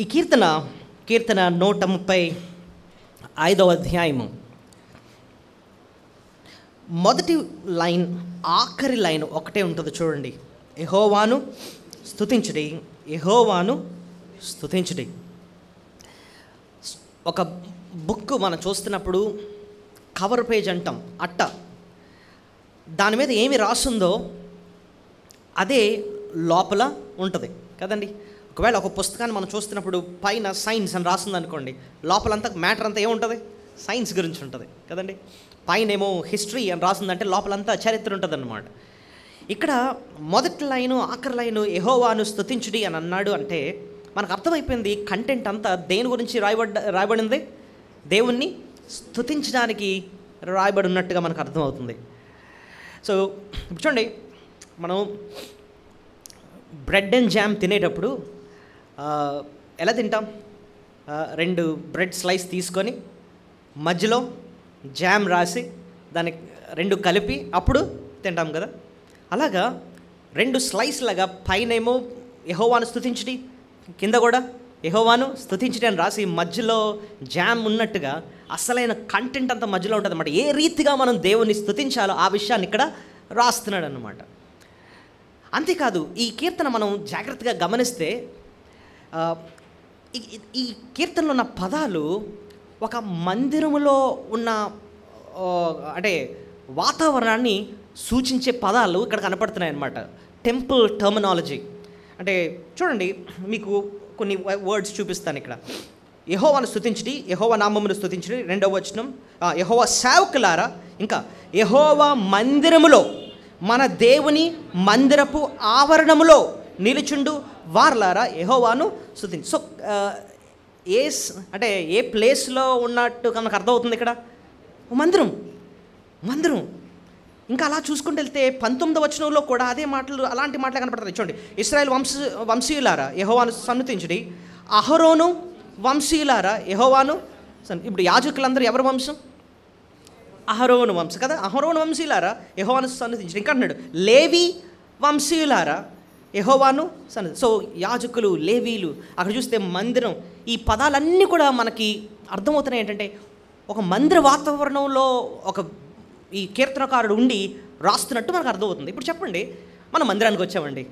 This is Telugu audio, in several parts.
ఈ కీర్తన 135వ అధ్యాయము మొదటి లైన్, ఆఖరి లైన్ ఒకటే ఉంటుంది చూడండి. యెహోవాను స్తుతించుడి, యెహోవాను స్తుతించుడి. ఒక బుక్ మనం చూస్తున్నప్పుడు కవర్ పేజ్ అంటాం, అట్ట, దాని మీద ఏమి రాస్తుందో అదే లోపల ఉంటుంది కదండి. ఒకవేళ ఒక పుస్తకాన్ని మనం చూస్తున్నప్పుడు పైన సైన్స్ అని రాస్తుంది అనుకోండి, లోపలంతా మ్యాటర్ అంతా ఏముంటుంది? సైన్స్ గురించి ఉంటుంది కదండి. పైన ఏమో హిస్టరీ అని రాస్తుందంటే లోపలంతా చరిత్ర ఉంటుంది అన్నమాట. ఇక్కడ మొదటి లైను ఆఖరి లైను యెహోవాను స్తుతించుడి అని అన్నాడు అంటే మనకు అర్థమైపోయింది కంటెంట్ అంతా దేని గురించి రాయబడింది? దేవుణ్ణి స్తుతించడానికి రాయబడి ఉన్నట్టుగా మనకు అర్థమవుతుంది. సో ఇప్పుడు చూడండి, మనం బ్రెడ్ అండ్ జామ్ తినేటప్పుడు ఎలా తింటాం? 2 బ్రెడ్ స్లైస్ తీసుకొని మధ్యలో జామ్ రాసి దానికి 2 కలిపి అప్పుడు తింటాం కదా. అలాగా 2 స్లైస్ లాగా పైనేమో యెహోవాను స్తుతించుడి, కింద కూడా యెహోవాను స్తుతించుడి అని రాసి మధ్యలో జామ్ ఉన్నట్టుగా అసలైన కంటెంట్ అంతా మధ్యలో ఉంటుంది అన్నమాట. ఏ రీతిగా మనం దేవుని స్తుతించాలో ఆ విషయాన్ని ఇక్కడ రాస్తున్నాడు అన్నమాట. అంతేకాదు, ఈ కీర్తన మనం జాగ్రత్తగా గమనిస్తే ఈ కీర్తనలో ఉన్న పదాలు ఒక మందిరములో ఉన్న అంటే వాతావరణాన్ని సూచించే పదాలు ఇక్కడ కనపడుతున్నాయి అన్నమాట. టెంపుల్ టర్మినాలజీ అంటే చూడండి, మీకు కొన్ని వర్డ్స్ చూపిస్తాను ఇక్కడ. యెహోవాను స్తుతించుడి, యెహోవా నామమును స్తుతించుడి, 2వ వచనం. యెహోవా సేవకులారా, ఇంకా యెహోవా మందిరములో, మన దేవుని మందిరపు ఆవరణములో నిలుచుండు వారలారా యెహోవాను స్తుతించు. సో అంటే ఏ ప్లేస్లో ఉన్నట్టు మనకు అర్థమవుతుంది ఇక్కడ? మందిరం. ఇంకా అలా చూసుకుంటూ వెళ్తే 19వ వచనంలో కూడా అదే మాటలు, అలాంటి మాటలు కనపడతాయి. చూడండి, ఇశ్రాయేల్ వంశీయులారా యెహోవాను సన్నుతించుడి, అహరోను వంశీయులారా యెహోవాను. ఇప్పుడు యాజకులందరూ ఎవరి వంశం? అహరోను వంశం కదా. అహరోను వంశీయులారా యెహోవాను సన్నుతించుడి. ఇంకా అంటున్నాడు, లేవి వంశీయులారా యెహోవాను సన్నిధి. సో యాజకులు, లేవీలు, అక్కడ చూస్తే మందిరం, ఈ పదాలన్నీ కూడా మనకి అర్థమవుతున్నాయి. ఏంటంటే ఒక మందిర వాతావరణంలో ఈ కీర్తనకారుడు ఉండి రాస్తున్నట్టు మనకు అర్థమవుతుంది. ఇప్పుడు చెప్పండి, మనం మందిరానికి వచ్చామండి.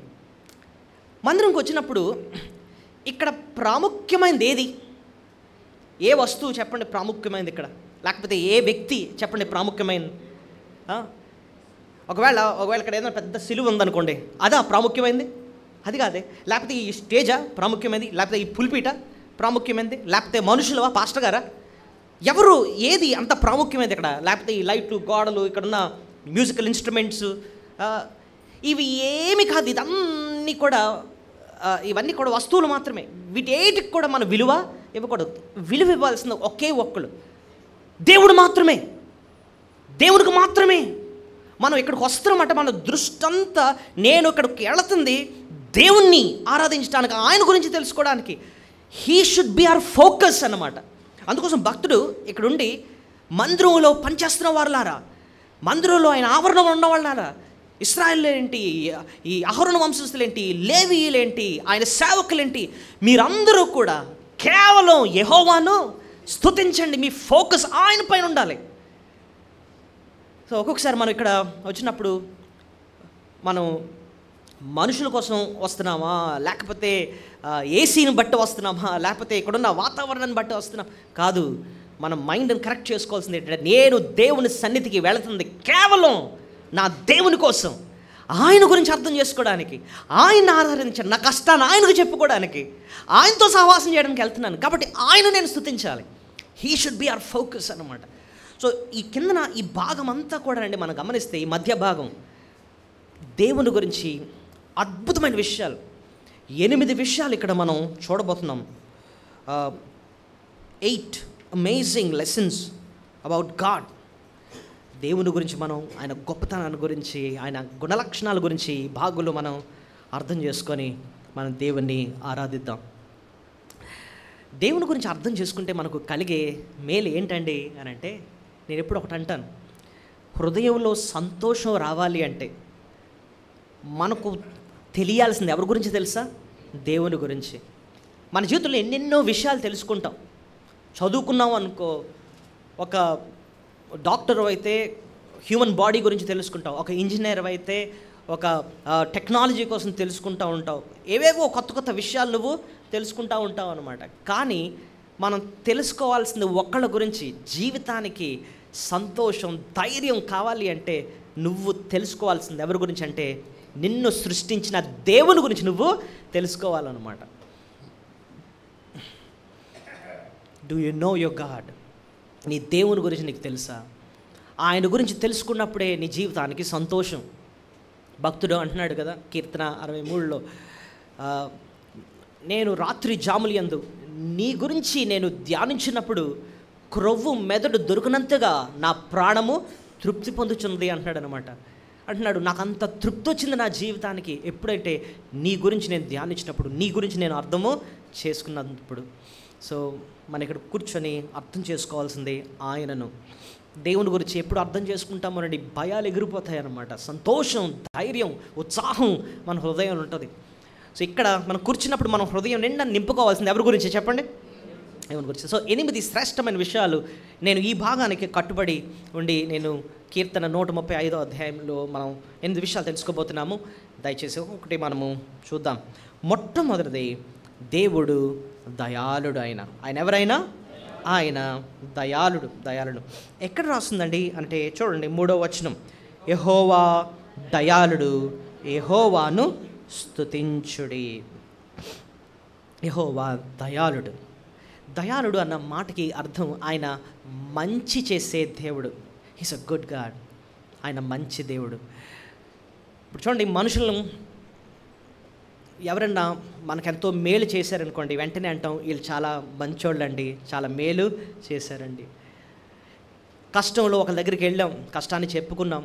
మందిరంకి వచ్చినప్పుడు ఇక్కడ ప్రాముఖ్యమైనది ఏది? ఏ వస్తువు చెప్పండి ప్రాముఖ్యమైనది ఇక్కడ? లేకపోతే ఏ వ్యక్తి చెప్పండి ప్రాముఖ్యమైనది? ఒకవేళ ఇక్కడ ఏదైనా పెద్ద సిలువ ఉందనుకోండి, అదా ప్రాముఖ్యమైనది? అది కాదే. లేకపోతే ఈ స్టేజా ప్రాముఖ్యమైనది? లేకపోతే ఈ పుల్పీట ప్రాముఖ్యమైనది? లేకపోతే మనుషులవా, పాస్టర్ గారా? ఎవరు, ఏది అంత ప్రాముఖ్యమైనది ఇక్కడ? లేకపోతే ఈ లైట్లు, గోడలు, ఇక్కడున్న మ్యూజికల్ ఇన్స్ట్రుమెంట్స్, ఇవి ఏమి కాదు. ఇవన్నీ కూడా వస్తువులు మాత్రమే. వీటేటికి కూడా మన విలువ ఇవ్వకూడదు. విలువ ఇవ్వాల్సిన ఒకే ఒక్కడు దేవుడు మాత్రమే. దేవుడికి మాత్రమే మనం ఇక్కడికి వస్తున్నామంటే మన దృష్టి అంతా, నేను ఇక్కడికి వెళుతుంది దేవుణ్ణి ఆరాధించడానికి, ఆయన గురించి తెలుసుకోవడానికి. He should be our focus అన్నమాట. అందుకోసం భక్తుడు ఇక్కడుండి మందిరంలో పనిచేస్తున్న వాళ్ళారా, మందిరంలో ఆయన ఆవరణంలో ఉన్న వాళ్ళారా, ఇశ్రాయేలు ఏంటి, ఈ అహరోను వంశస్థులేంటి, లేవీయులేంటి, ఆయన సేవకులేంటి, మీరందరూ కూడా కేవలం యెహోవాను స్తుతించండి. మీ ఫోకస్ ఆయన పైన ఉండాలి. సో ఒక్కొక్కసారి మనం ఇక్కడ వచ్చినప్పుడు మనం మనుషుల కోసం వస్తున్నామా, లేకపోతే ఏసీని బట్టి వస్తున్నామా, లేకపోతే ఇక్కడున్న వాతావరణాన్ని బట్టి వస్తున్నాం కాదు. మన మైండ్ని కరెక్ట్ చేసుకోవాల్సింది ఏంటంటే, నేను దేవుని సన్నిధికి వెళుతుంది కేవలం నా దేవుని కోసం, ఆయన గురించి అర్థం చేసుకోవడానికి, ఆయన్ని ఆరాధించాను, నా కష్టాన్ని ఆయనకు చెప్పుకోవడానికి, ఆయనతో సహవాసం చేయడానికి వెళ్తున్నాను. కాబట్టి ఆయన నేను స్తుతించాలి. He should be our focus అన్నమాట. సో ఈ కిందన ఈ భాగం అంతా కూడా అండి మనం గమనిస్తే, ఈ మధ్య భాగం దేవుని గురించి అద్భుతమైన విషయాలు, 8 విషయాలు ఇక్కడ మనం చూడబోతున్నాం. 8 అమేజింగ్ లెసన్స్ అబౌట్ గాడ్. దేవుని గురించి మనం, ఆయన గొప్పతనాన్ని గురించి, ఆయన గుణలక్షణాల గురించి భాగులు మనం అర్థం చేసుకొని మనం దేవుణ్ణి ఆరాధిద్దాం. దేవుని గురించి అర్థం చేసుకుంటే మనకు కలిగే మేలు ఏంటండి అని అంటే, నేను ఎప్పుడు ఒకటి అంటాను, హృదయంలో సంతోషం రావాలి అంటే మనకు తెలియాల్సింది ఎవరి గురించి తెలుసా? దేవుని గురించి. మన జీవితంలో ఎన్నెన్నో విషయాలు తెలుసుకుంటాం. చదువుకున్నాం అనుకో, ఒక డాక్టర్ అయితే హ్యూమన్ బాడీ గురించి తెలుసుకుంటావు, ఒక ఇంజనీర్ అయితే ఒక టెక్నాలజీ కోసం తెలుసుకుంటూ ఉంటావు, ఏవేవో కొత్త కొత్త విషయాలు నువ్వు తెలుసుకుంటూ ఉంటావు అనమాట. కానీ మనం తెలుసుకోవాల్సింది ఒక్కళ్ళ గురించి. జీవితానికి సంతోషం, ధైర్యం కావాలి అంటే నువ్వు తెలుసుకోవాల్సింది ఎవరి గురించి అంటే నిన్ను సృష్టించిన దేవుని గురించి నువ్వు తెలుసుకోవాలన్నమాట. Do you know your God? నీ దేవుని గురించి నీకు తెలుసా? ఆయన గురించి తెలుసుకున్నప్పుడే నీ జీవితానికి సంతోషం. భక్తుడు అంటున్నాడు కదా కీర్తన 63లో, నేను రాత్రి జాములయందు నీ గురించి నేను ధ్యానించినప్పుడు క్రొవ్వు మెదడు దొరికినంతగా నా ప్రాణము తృప్తి పొందుచున్నది అంటున్నాడు అనమాట. అంటున్నాడు నాకు అంత తృప్తి వచ్చింది నా జీవితానికి ఎప్పుడైతే నీ గురించి నేను ధ్యానించినప్పుడు, నీ గురించి నేను అర్థము చేసుకున్నప్పుడు. సో మన ఇక్కడ కూర్చొని అర్థం చేసుకోవాల్సింది ఆయనను. దేవుని గురించి ఎప్పుడు అర్థం చేసుకుంటామోనండి భయాలు ఎగిరిపోతాయి అన్నమాట. సంతోషం, ధైర్యం, ఉత్సాహం మన హృదయంలో ఉంటుంది. సో ఇక్కడ మనం కూర్చున్నప్పుడు మనం హృదయం నిండా నింపుకోవాల్సింది ఎవరి గురించి చెప్పండి? దేవుని గురించి. సో 8 శ్రేష్టమైన విషయాలు నేను ఈ భాగానికి కట్టుబడి ఉండి నేను కీర్తన 135వ అధ్యాయంలో మనం 8 విషయాలు తెలుసుకోబోతున్నాము. దయచేసి ఒకటి మనము చూద్దాం. మొట్టమొదటిది, దేవుడు దయాళుడు. ఆయన ఎవరైనా ఆయన దయాళుడు. ఎక్కడ రాస్తుందండి అంటే చూడండి 3వ వచనం, యెహోవా దయాళుడు, యెహోవాను స్తుతించుడి. యెహోవా దయాళుడు. దయాళుడు అన్న మాటకి అర్థం ఆయన మంచి చేసే దేవుడు. He's a good God. ఆయన మంచి దేవుడు. ఇప్పుడు చూడండి, మనుషులను ఎవరన్నా మనకెంతో మేలు చేశారనుకోండి, వెంటనే అంటాం వీళ్ళు చాలా మంచోళ్ళండి, చాలా మేలు చేశారండి. కష్టంలో ఒకరి దగ్గరికి వెళ్ళాం, కష్టాన్ని చెప్పుకున్నాం,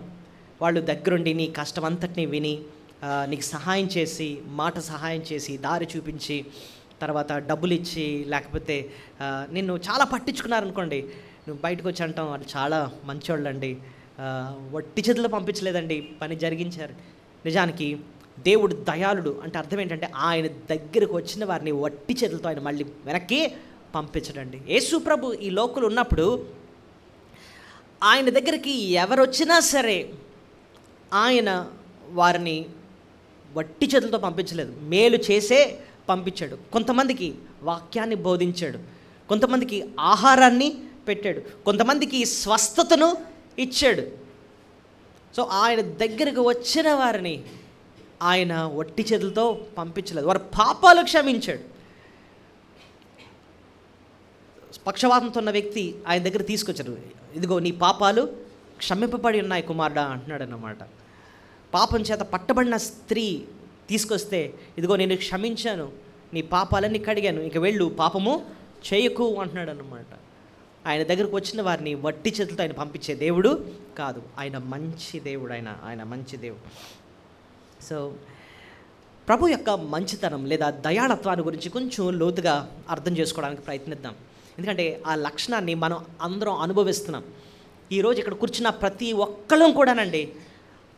వాళ్ళు దగ్గరుండి నీ కష్టం అంతటినీ విని నీకు సహాయం చేసి, మాట సహాయం చేసి, దారి చూపించి, తర్వాత డబ్బులు ఇచ్చి, లేకపోతే నిన్ను చాలా పట్టించుకున్నారనుకోండి, నువ్వు బయటకు వచ్చి అంటాం వాళ్ళు చాలా మంచోళ్ళండి, వట్టి చేతులు పంపించలేదండి, పని జరిగించారు. నిజానికి దేవుడు దయాళుడు అంటే అర్థం ఏంటంటే ఆయన దగ్గరకు వచ్చిన వారిని వట్టి చేతులతో ఆయన మళ్ళీ వెనక్కి పంపించడండి. యేసు ప్రభు ఈ లోకంలో ఉన్నప్పుడు ఆయన దగ్గరికి ఎవరు వచ్చినా సరే ఆయన వారిని వట్టి చేతులతో పంపించలేదు, మేలు చేసే పంపించాడు. కొంతమందికి వాక్యాన్ని బోధించాడు, కొంతమందికి ఆహారాన్ని పెట్టాడు, కొంతమందికి స్వస్థతను ఇచ్చాడు. సో ఆయన దగ్గరకు వచ్చిన వారిని ఆయన వట్టి చేతులతో పంపించలేదు, వారి పాపాలు క్షమించాడు. పక్షవాతంతో ఉన్న వ్యక్తి ఆయన దగ్గర తీసుకొచ్చారు, ఇదిగో నీ పాపాలు క్షమింపబడి ఉన్నాయి కుమారుడా అంటున్నాడు అన్నమాట. పాపం చేత పట్టబడిన స్త్రీ తీసుకొస్తే ఇదిగో నేను క్షమించాను, నీ పాపాలన్నీ కడిగాను, ఇక వెళ్ళు పాపము చేయకు అంటున్నాడు అన్నమాట. ఆయన దగ్గరకు వచ్చిన వారిని వట్టి చేతులతో ఆయన పంపించే దేవుడు కాదు, ఆయన మంచి దేవుడు. ఆయన మంచి దేవుడు. సో ప్రభు యొక్క మంచితనం లేదా దయాళత్వాన్ని గురించి కొంచెం లోతుగా అర్థం చేసుకోవడానికి ప్రయత్నిద్దాం. ఎందుకంటే ఆ లక్షణాన్ని మనం అందరం అనుభవిస్తున్నాం. ఈరోజు ఇక్కడ కూర్చున్న ప్రతి ఒక్కళ్ళం కూడానండి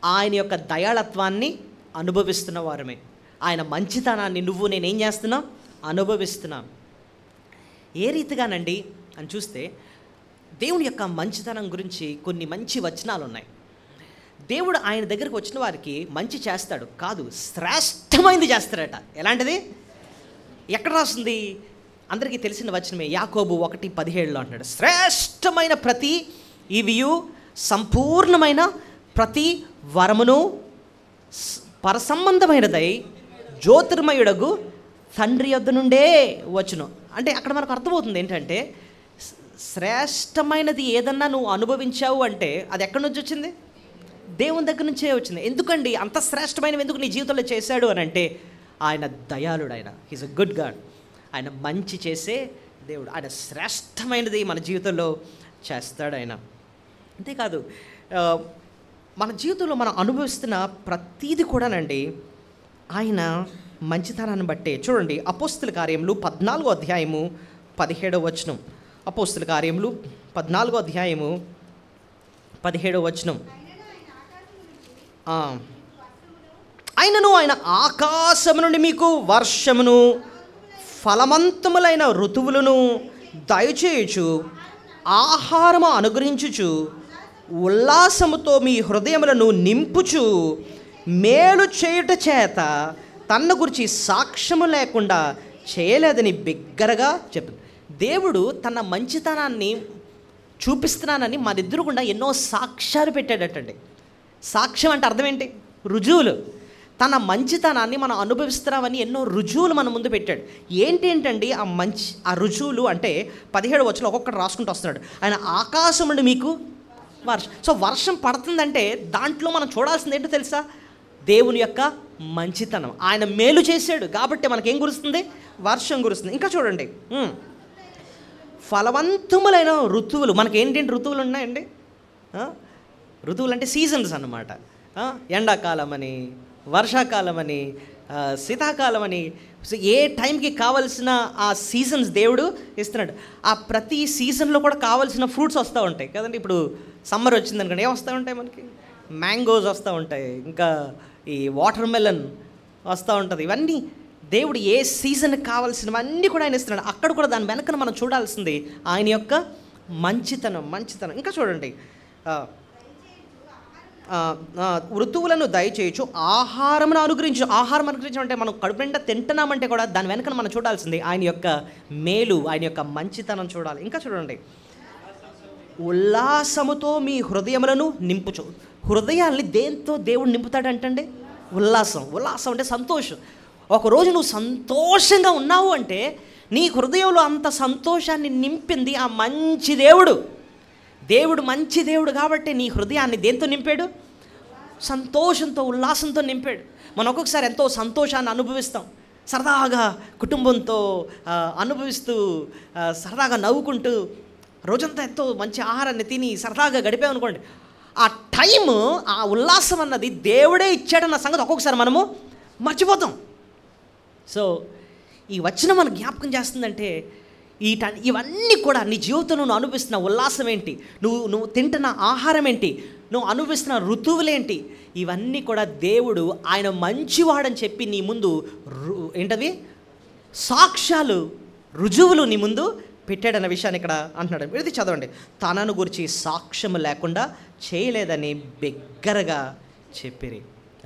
ఆయన యొక్క దయాళత్వాన్ని అనుభవిస్తున్న వారమే. ఆయన మంచితనాన్ని నువ్వు నేనేం చేస్తున్నాం? అనుభవిస్తున్నాం. ఏ రీతిగానండి అని చూస్తే దేవుని యొక్క మంచితనం గురించి కొన్ని మంచి వచనాలు ఉన్నాయి. దేవుడు ఆయన దగ్గరకు వచ్చిన వారికి మంచి చేస్తాడు కాదు, శ్రేష్టమైనది చేస్తాడట. ఎలాంటిది? ఎక్కడ రాస్తుంది? అందరికీ తెలిసిన వచనమే, యాకోబు 1:17 అంటాడు, శ్రేష్టమైన ప్రతి ఈవియు సంపూర్ణమైన ప్రతి వరమును పరసంబంధమైనదై జ్యోతిర్మయుడగు తండ్రి యొద్ద నుండే వచ్చును. అంటే అక్కడ మనకు అర్థమవుతుంది ఏంటంటే శ్రేష్టమైనది ఏదన్నా నువ్వు అనుభవించావు అంటే అది ఎక్కడి నుంచి వచ్చింది? దేవుని దగ్గర నుంచే వచ్చింది. ఎందుకండి అంత శ్రేష్టమైనవి ఎందుకు నీ జీవితంలో చేశాడు అని అంటే ఆయన దయాళుడు, ఆయన హీస్ అ గుడ్ గాడ్, ఆయన మంచి చేసే దేవుడు, ఆయన శ్రేష్టమైనది మన జీవితంలో చేస్తాడు ఆయన. అంతేకాదు మన జీవితంలో మనం అనుభవిస్తున్న ప్రతీది కూడానండి ఆయన మంచితనాన్ని బట్టే. చూడండి అపోస్తుల కార్యములు 14వ అధ్యాయము 17వ వచనం. అపోస్తుల కార్యములు 14వ అధ్యాయము 17వ వచనం. ఆయనను ఆయన ఆకాశము నుండి మీకు వర్షమును ఫలవంతములైన ఋతువులను దయచేయుచు ఆహారము అనుగ్రహించుచు ఉల్లాసముతో మీ హృదయములను నింపుచు మేలు చేయుట చేత తన గురించి సాక్ష్యము లేకుండా చేయలేదని బిగ్గరగా చెప్పింది. దేవుడు తన మంచితనాన్ని చూపిస్తున్నానని మన ఎదురుగుండా ఎన్నో సాక్ష్యాలు పెట్టాడటండి. సాక్ష్యం అంటే అర్థం ఏంటి? రుజువులు. తన మంచితనాన్ని మనం అనుభవిస్తున్నామని ఎన్నో రుజువులు మన ముందు పెట్టాడు. ఏంటండి ఆ రుజువులు అంటే 17 వచనంలో ఒక్కొక్కటి రాసుకుంటూ వస్తున్నాడు. ఆయన ఆకాశం నుండి మీకు వర్షం. సో వర్షం పడుతుందంటే దాంట్లో మనం చూడాల్సింది ఏంటో తెలుసా? దేవుని యొక్క మంచితనం. ఆయన మేలు చేశాడు కాబట్టి మనకేం కురుస్తుంది? వర్షం కురుస్తుంది. ఇంకా చూడండి, ఫలవంతములైన ఋతువులు. మనకేంటంటే ఋతువులు ఉన్నాయండి. ఋతువులు అంటే సీజన్స్ అన్నమాట. ఎండాకాలం అని, వర్షాకాలం అని, శీతాకాలం అని, ఏ టైంకి కావలసిన ఆ సీజన్స్ దేవుడు ఇస్తున్నాడు. ఆ ప్రతి సీజన్లో కూడా కావాల్సిన ఫ్రూట్స్ వస్తూ ఉంటాయి కదండి. ఇప్పుడు సమ్మర్ వచ్చిందనుకోండి, ఏం వస్తూ ఉంటాయి మనకి? మ్యాంగోస్ వస్తూ ఉంటాయి, ఇంకా ఈ వాటర్ మెలన్ వస్తూ ఉంటుంది. ఇవన్నీ దేవుడు ఏ సీజన్కి కావాల్సినవన్నీ కూడా ఆయన ఇస్తున్నాడు. అక్కడ కూడా దాని వెనకన మనం చూడాల్సింది ఆయన యొక్క మంచితనం. ఇంకా చూడండి, ఋతువులను దయచేయచ్చు, ఆహారమును అనుగ్రహించు. ఆహారం అనుగ్రహించడం అంటే మనం కడుపు నిండా తింటున్నామంటే కూడా దాని వెనక మనం చూడాల్సింది ఆయన యొక్క మేలు, ఆయన యొక్క మంచితనం చూడాలి. ఇంకా చూడండి, ఉల్లాసముతో మీ హృదయములను నింపుచు. హృదయాల్ని దేంతో దేవుడు నింపుతాడంటండి? ఉల్లాసం అంటే సంతోషం. ఒకరోజు నువ్వు సంతోషంగా ఉన్నావు అంటే నీ హృదయంలో అంత సంతోషాన్ని నింపింది ఆ మంచి దేవుడు. దేవుడు మంచి దేవుడు కాబట్టి నీ హృదయాన్ని దేంతో నింపాడు? సంతోషంతో, ఉల్లాసంతో నింపాడు. మనం ఒక్కొక్కసారి ఎంతో సంతోషాన్ని అనుభవిస్తాం, సరదాగా కుటుంబంతో అనుభవిస్తూ సరదాగా నవ్వుకుంటూ రోజంతా ఎంతో మంచి ఆహారాన్ని తిని సరదాగా గడిపామనుకోండి, ఆ టైము, ఆ ఉల్లాసం అన్నది దేవుడే ఇచ్చాడన్న సంగతి ఒక్కొక్కసారి మనము మర్చిపోతాం. సో ఈ వచనం మనకు జ్ఞాపకం చేస్తుందంటే ఇవన్నీ కూడా నీ జీవితంలో నువ్వు అనుభవిస్తున్న ఉల్లాసం ఏంటి, నువ్వు తింటున్న ఆహారం ఏంటి, నువ్వు అనుభవిస్తున్న ఋతువులేంటి, ఇవన్నీ కూడా దేవుడు ఆయన మంచివాడని చెప్పి నీ ముందు ఏంటది సాక్ష్యాలు, రుజువులు నీ ముందు పెట్టాడన్న విషయాన్ని ఇక్కడ అంటున్నాడు. ఇది చదవండి, తనను గురించి సాక్ష్యం లేకుండా చేయలేదని బిగ్గరగా చెప్పిరి.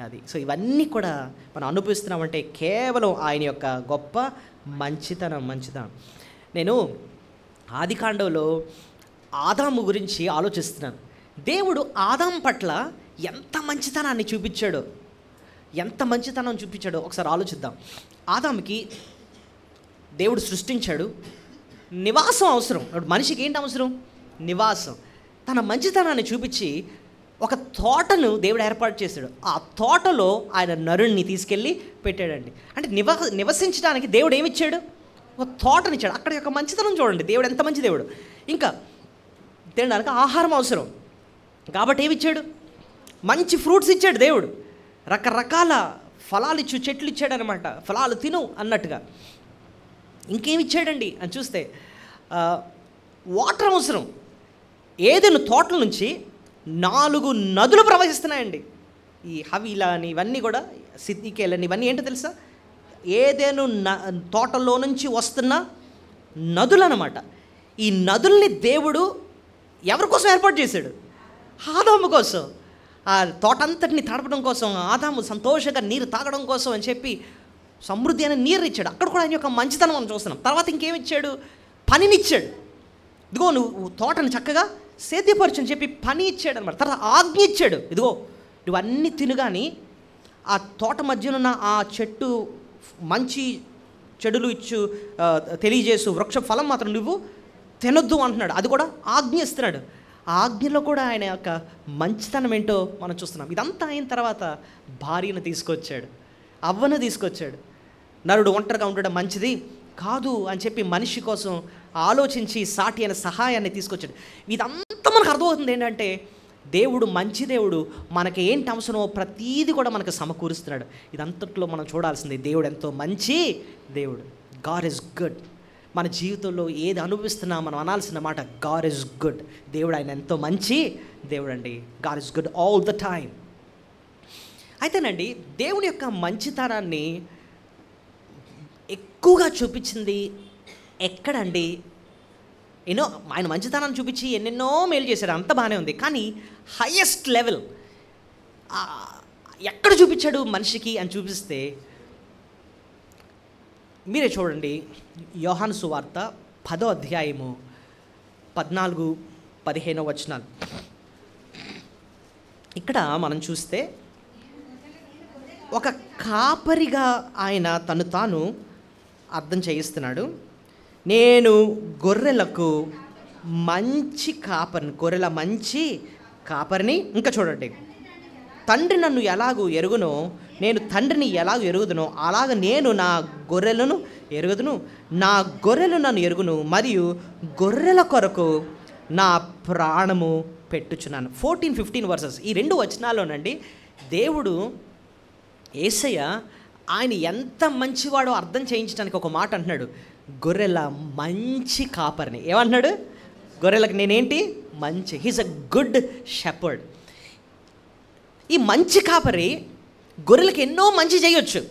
అది. సో ఇవన్నీ కూడా మనం అనుభవిస్తున్నామంటే కేవలం ఆయన యొక్క గొప్ప మంచితనం. నేను ఆదికాండంలో ఆదాము గురించి ఆలోచిస్తున్నాను. దేవుడు ఆదాము పట్ల ఎంత మంచితనాన్ని చూపించాడో, ఒకసారి ఆలోచిద్దాం. ఆదాముకి దేవుడు సృష్టించాడు, నివాసం అవసరం. మనిషికి ఏంటి అవసరం? నివాసం. తన మంచితనాన్ని చూపించి ఒక తోటను దేవుడు ఏర్పాటు చేశాడు. ఆ తోటలో ఆయన నరుణ్ణి తీసుకెళ్ళి పెట్టాడండి. అంటే నివసించడానికి దేవుడు ఏమిచ్చాడు? ఒక తోటనిచ్చాడు. అక్కడ యొక్క మంచితనం చూడండి, దేవుడు ఎంత మంచి దేవుడు. ఇంకా తినడానికి ఆహారం అవసరం కాబట్టి ఏమిచ్చాడు? మంచి ఫ్రూట్స్ ఇచ్చాడు దేవుడు. రకరకాల ఫలాలు చెట్లు ఇచ్చాడు అనమాట. ఫలాలు తిను అన్నట్టుగా. ఇంకేమి ఇచ్చాడండి అని చూస్తే వాటర్ అవసరం. ఏదైనా తోటల నుంచి 4 నదులు ప్రవహిస్తున్నాయండి. ఈ హవీలా అని ఇవన్నీ కూడా, సిద్దికేల్ అని ఇవన్నీ ఏంటో తెలుసా? ఏదేను తోటలో నుంచి వస్తున్న నదులు అన్నమాట. ఈ నదుల్ని దేవుడు ఎవరి కోసం ఏర్పాటు చేశాడు? ఆదాము కోసం. ఆ తోటంతటిని తడపడం కోసం, ఆదాము సంతోషంగా నీరు తాగడం కోసం అని చెప్పి సమృద్ధి అనే నీరు ఇచ్చాడు. అక్కడ కూడా ఆయన యొక్క మంచితనం మనం చూస్తున్నాం. తర్వాత ఇంకేమిచ్చాడు? పనినిచ్చాడు. ఇదిగో నువ్వు తోటని చక్కగా సేద్యపరచు అని చెప్పి పని ఇచ్చాడు అనమాట. తర్వాత ఆజ్ఞ ఇచ్చాడు, ఇదిగో నువ్వు అన్నీ తినుగాని ఆ తోట మధ్యనున్న ఆ చెట్టు మంచి చెడులు తెలియజేసు వృక్ష ఫలం మాత్రం నువ్వు తినొద్దు అంటున్నాడు. అది కూడా ఆజ్ఞ ఇస్తున్నాడు. ఆ ఆజ్ఞలో కూడా ఆయన యొక్క మంచితనం ఏంటో మనం చూస్తున్నాం. ఇదంతా అయిన తర్వాత భార్యను తీసుకొచ్చాడు, అవ్వను తీసుకొచ్చాడు. నరుడు ఒంటరిగా ఉండడం మంచిది కాదు అని చెప్పి మనిషి కోసం ఆలోచించి సాటి అయిన సహాయాన్ని తీసుకొచ్చాడు. ఇదంతా మనకు అర్థమవుతుంది ఏంటంటే దేవుడు మంచి దేవుడు, మనకి ఏంటి అవసరమో ప్రతీది కూడా మనకు సమకూరుస్తున్నాడు. ఇదంతట్లో మనం చూడాల్సింది దేవుడు ఎంతో మంచి దేవుడు. God is good. మన జీవితంలో ఏది అనుభవిస్తున్నా మనం అనాల్సిన మాట గాడ్ ఈజ్ గుడ్. దేవుడు ఆయన ఎంతో మంచి దేవుడు అండి. God is good all the time. అయితేనండి దేవుని యొక్క మంచితనాన్ని ఎక్కువగా చూపించింది ఎక్కడండి? ఆయన మంచితనాన్ని చూపించి ఎన్నెన్నో మేలు చేశాడు, అంత బాగానే ఉంది. కానీ హైయెస్ట్ లెవెల్ ఎక్కడ చూపించాడు మనిషికి అని చూపిస్తే మీరే చూడండి. యోహాను సువార్త 10వ అధ్యాయము 14-15 వచనాలు. ఇక్కడ మనం చూస్తే ఒక కాపరిగా ఆయన తను తాను అర్థం చేయిస్తున్నాడు. నేను గొర్రెలకు మంచి కాపరిని, గొర్రెల మంచి కాపరిని. ఇంకా చూడండి, తండ్రి నన్ను ఎలాగూ ఎరుగునో నేను తండ్రిని ఎలాగూ ఎరుగుదునో అలాగ నేను నా గొర్రెలను ఎరుగుదును, నా గొర్రెలు నన్ను ఎరుగును, మరియు గొర్రెల కొరకు నా ప్రాణము పెట్టుచున్నాను. 14-15 వర్సెస్. ఈ 2 వచనాల్లోనండి దేవుడు యేసయ్య ఆయన ఎంత మంచివాడో అర్థం చేయించడానికి ఒక మాట అంటున్నాడు, గొర్రెల మంచి కాపరిని. ఏమంటున్నాడు? గొర్రెలకు నేనేంటి? మంచి. He's a good shepherd. ఈ మంచి కాపరి గొర్రెలకు ఎన్నో మంచి చేయొచ్చు.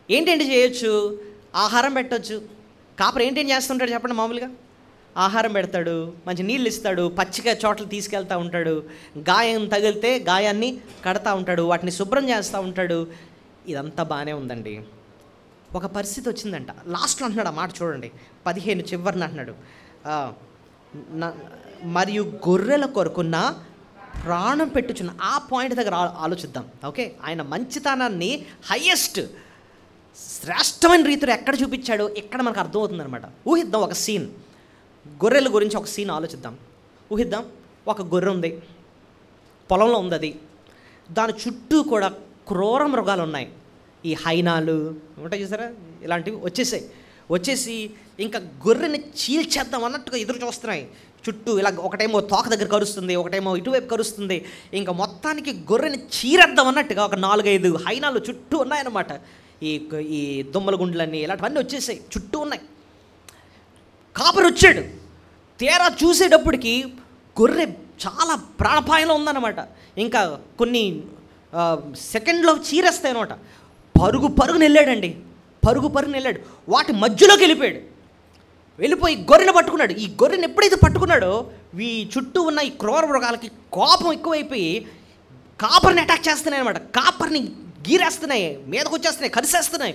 ఏంటంటే చేయొచ్చు? ఆహారం పెట్టవచ్చు. కాపరి ఏంటేం చేస్తుంటాడు చెప్పండి? మామూలుగా ఆహారం పెడతాడు, మంచి నీళ్ళు ఇస్తాడు, పచ్చిగా చోట్ల తీసుకెళ్తూ ఉంటాడు, గాయం తగిలితే గాయాన్ని కడతా ఉంటాడు, వాటిని శుభ్రం చేస్తూ ఉంటాడు. ఇదంతా బాగానే ఉందండి. ఒక పరిస్థితి వచ్చిందంట. లాస్ట్లో అంటున్నాడు ఆ మాట చూడండి, 15 చివరిని అంటున్నాడు, మరియు గొర్రెల కొరకున్న ప్రాణం పెట్టుచున్న. ఆ పాయింట్ దగ్గర ఆలోచిద్దాం. ఓకే, ఆయన మంచితనాన్ని హయ్యెస్ట్ శ్రేష్టమైన రీతిలో ఎక్కడ చూపించాడో ఇక్కడ మనకు అర్థమవుతుందనమాట. ఊహిద్దాం ఒక సీన్, గొర్రెల గురించి ఒక సీన్ ఆలోచిద్దాం. ఊహిద్దాం, ఒక గొర్రె ఉంది, పొలంలో ఉంది. అది దాని చుట్టూ కూడా క్రూర మృగాలు ఉన్నాయి. ఈ హైనాలు ఉంటాయి చూసారా, ఇలాంటివి వచ్చేసి ఇంకా గొర్రెని చీల్చేద్దాం అన్నట్టుగా ఎదురు చూస్తున్నాయి. చుట్టూ ఇలా ఒకటేమో తోక దగ్గర కరుస్తుంది, ఒకటేమో ఇటువైపు కరుస్తుంది. ఇంకా మొత్తానికి గొర్రెని చీరేద్దాం అన్నట్టుగా ఒక 4-5 హైనాలు చుట్టూ ఉన్నాయన్నమాట. ఈ దుమ్మల గుండ్లన్నీ ఇలాంటివన్నీ వచ్చేసాయి, చుట్టూ ఉన్నాయి. కాపరి వచ్చాడు. తీరా చూసేటప్పటికి గొర్రె చాలా ప్రాణాపాయంలో ఉందన్నమాట. ఇంకా కొన్ని సెకండ్లో చీరేస్తాయి అనమాట. పరుగుని వెళ్ళాడండి, పరుగుని వెళ్ళాడు. వాటి మధ్యలోకి వెళ్ళిపోయి గొర్రెను పట్టుకున్నాడు. ఈ గొర్రెను ఎప్పుడైతే పట్టుకున్నాడో ఈ చుట్టూ ఉన్న ఈ క్రూర మృగాలకి కోపం ఎక్కువైపోయి కాపరిని అటాక్ చేస్తున్నాయి అనమాట. కాపరిని గీరేస్తున్నాయి, మీదకు వచ్చేస్తున్నాయి, కరిసేస్తున్నాయి.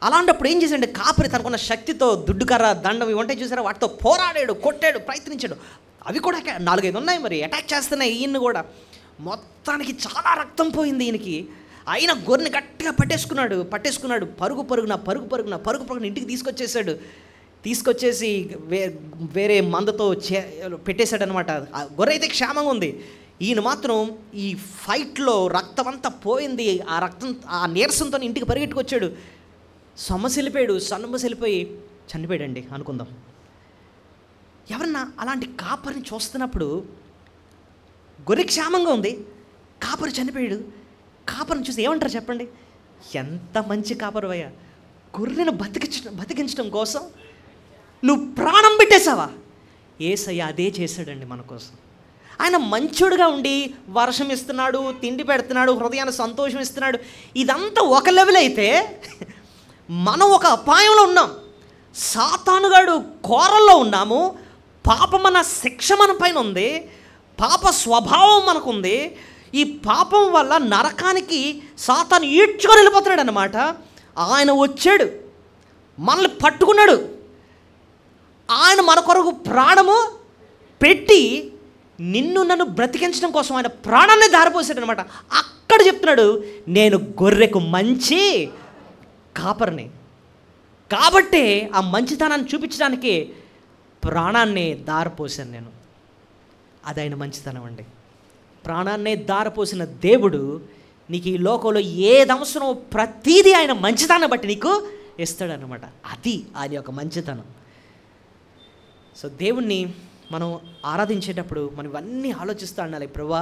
అలాంటప్పుడు ఏం చేశాడు కాపరి? తనకున్న శక్తితో దుడ్డుకర్ర, దండం ఇవి ఉంటాయి చూసారా, వాటితో పోరాడాడు, కొట్టాడు, ప్రయత్నించాడు. అవి కూడా 4-5 ఉన్నాయి, మరి అటాక్ చేస్తున్నాయి ఈయన్ని కూడా. మొత్తానికి చాలా రక్తం పోయింది ఈయనకి. అయినా గొర్రెని గట్టిగా పట్టేసుకున్నాడు. పరుగున ఇంటికి తీసుకొచ్చేసి వేరే మందుతో పెట్టేశాడు అనమాట. గొర్రె అయితే క్షేమంగా ఉంది. ఈయన మాత్రం ఈ ఫైట్లో రక్తం అంతా పోయింది. ఆ రక్తం, ఆ నీరసంతో ఇంటికి పరిగెట్టుకొచ్చాడు. సొమ్మసిల్లిపోయి చనిపోయాడండి అనుకుందాం. ఎవరన్నా అలాంటి కాపరిని చూస్తున్నప్పుడు, గొర్రె క్షేమంగా ఉంది, కాపరి చనిపోయాడు, కాపరిని చూసి ఏమంటారు చెప్పండి? ఎంత మంచి కాపరివయ్యా, గొర్రెను బతికించడం కోసం నువ్వు ప్రాణం పెట్టేశావా? యేసయ్య అదే చేశాడండి మన కోసం. ఆయన మంచోడుగా ఉండి వర్షం ఇస్తున్నాడు, తిండి పెడుతున్నాడు, హృదయాన్ని సంతోషం ఇస్తున్నాడు. ఇదంతా ఒక లెవెల్ అయితే మనం ఒక అపాయంలో ఉన్నాం. సాతానుగాడు కోరల్లో ఉన్నాము. పాపమన్న శిక్ష మన పైన ఉంది, పాప స్వభావం మనకుంది. ఈ పాపం వల్ల నరకానికి సాతాను ఈడ్చుకొని వెళ్ళిపోతున్నాడు అన్నమాట. ఆయన వచ్చాడు, మనల్ని పట్టుకున్నాడు, ఆయన మన కొరకు ప్రాణము పెట్టి నిన్ను నన్ను బ్రతికించడం కోసం ఆయన ప్రాణాన్ని దారిపోసాడు అనమాట. అక్కడ చెప్తున్నాడు, నేను గొర్రెకు మంచి కాపరిని. కాబట్టే ఆ మంచితనాన్ని చూపించడానికి ప్రాణాన్ని దారిపోసాను నేను. అది ఆయన మంచితనం అండి. ప్రాణాన్నే దారిపోసిన దేవుడు నీకు ఈ లోకంలో ఏది అవసరమో ప్రతీదీ ఆయన మంచితనాన్ని బట్టి నీకు ఇస్తాడనమాట. అది ఆయన యొక్క మంచితనం. సో దేవుణ్ణి మనం ఆరాధించేటప్పుడు మనం ఇవన్నీ ఆలోచిస్తూ ఉండాలి. ప్రభువా,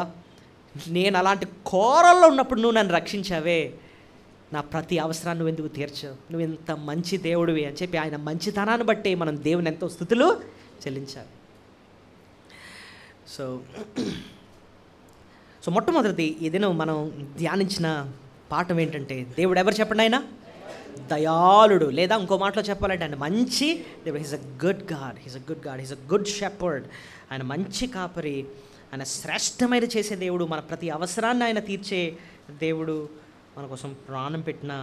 నేను అలాంటి కోరల్లో ఉన్నప్పుడు నువ్వు నన్ను రక్షించావే, నా ప్రతి అవసరాన్ని నువ్వు ఎందుకు తీర్చావు, నువ్వు ఎంత మంచి దేవుడివి అని చెప్పి ఆయన మంచితనాన్ని బట్టి మనం దేవుని ఎంతో స్తుతులు చెల్లించాలి. సో మొట్టమొదటిది ఈ దినం మనం ధ్యానించిన పాఠం ఏంటంటే, దేవుడు ఎవరు చెప్పండి? ఆయన దయాళుడు, లేదా ఇంకో మాటలో చెప్పాలంటే ఆయన మంచి దేవుడు. He's a good God, he's a good God, he's a good shepherd. ఆయన మంచి కాపరి, ఆయన శ్రేష్టమైన చేసే దేవుడు, మన ప్రతి అవసరాన్ని ఆయన తీర్చే దేవుడు, మన కోసం ప్రాణం పెట్టిన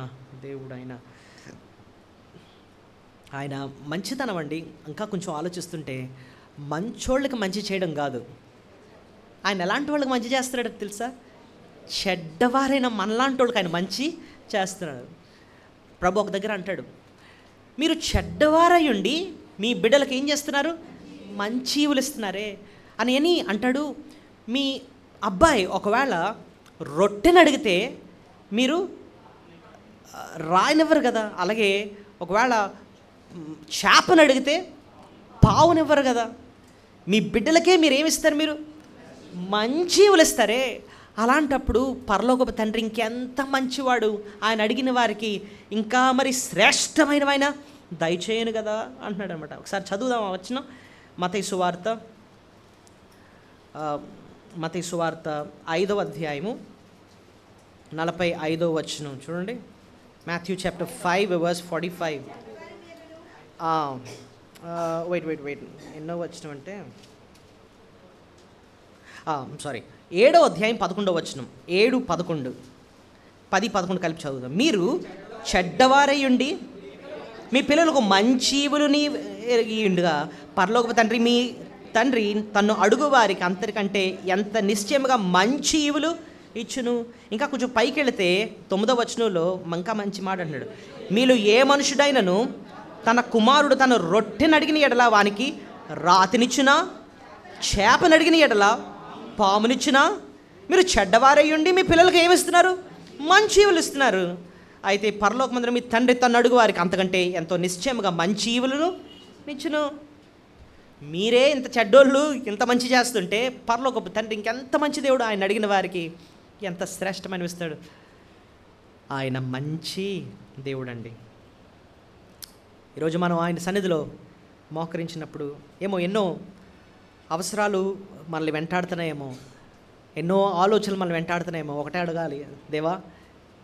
దేవుడు ఆయన. ఆయన మంచితనం అండి. ఇంకా కొంచెం ఆలోచిస్తుంటే మంచోళ్ళకి మంచి చేయడం కాదు, ఆయన ఎలాంటి వాళ్ళకి మంచి చేస్తున్నాడో తెలుసా? చెడ్డవారైన మనలాంటి వాళ్ళకి ఆయన మంచి చేస్తున్నాడు. ప్రభు ఒక దగ్గర అంటాడు, మీరు చెడ్డవారై ఉండి మీ బిడ్డలకు ఏం చేస్తున్నారు? మంచి ఈవులు ఇస్తున్నారే అని అంటాడు. మీ అబ్బాయి ఒకవేళ రొట్టెని అడిగితే మీరు రాయనివ్వరు కదా, అలాగే ఒకవేళ చేపను అడిగితే పావునివ్వరు కదా. మీ బిడ్డలకే మీరు ఏమిస్తారు? మీరు మంచి ఈవులు ఇస్తారే. అలాంటప్పుడు పరలోకపు తండ్రి ఇంకెంత మంచివాడు, ఆయన అడిగిన వారికి ఇంకా మరి శ్రేష్టమైనవైన దయచేయను కదా అంటున్నాడు అనమాట. ఒకసారి చదువుదాం వచ్చిన మత్తయి సువార్త 5వ అధ్యాయము 45వ వచనం చూడండి. Matthew chapter 5 verse 45. వెయిట్ ఎన్నో వచనం అంటే 7వ అధ్యాయం 11వ వచనం. 7, 11, 10, 11 కలిపి చదువుదాం. మీరు చెడ్డవారై ఉండి మీ పిల్లలకు మంచి ఈవులని ఎరిగియుండగా పరలోకపు తండ్రి మీ తండ్రి తన్ను అడుగు వారికి అంతరికంటే ఎంత నిశ్చయముగా మంచి ఈవులు ఇచ్చును. ఇంకా కొంచెం పైకి వెళితే 9వ వచనంలో ఇంకా మంచి మాట అంటున్నాడు. మీరు ఏ మనుషుడైనను తన కుమారుడు తన రొట్టెని అడిగిన ఎడల వానికి రాతినిచ్చునా, చేపను అడిగిన ఎడల పామునిచ్చునా? మీరు చెడ్డవారై ఉండి మీ పిల్లలకు ఏమిస్తున్నారు? మంచి ఈవులు ఇస్తున్నారు. అయితే పరలోకమందున మీ తండ్రి తన్ను అడుగు వారికి అంతకంటే ఎంతో నిశ్చయముగా మంచి ఈవులను ఇచ్చును. మీరే ఇంత చెడ్డోళ్ళు ఇంత మంచి చేస్తుంటే పరలోకపు తండ్రి ఇంకెంత మంచి దేవుడు, ఆయన అడిగిన వారికి ఎంత శ్రేష్టమని ఇస్తాడు. ఆయన మంచి దేవుడు అండి. ఈరోజు మనం ఆయన సన్నిధిలో మోకరించినప్పుడు ఎన్నో అవసరాలు మనల్ని వెంటాడుతున్నాయేమో, ఎన్నో ఆలోచనలు మనల్ని వెంటాడుతున్నాయేమో. ఒకటే అడగాలి, దేవా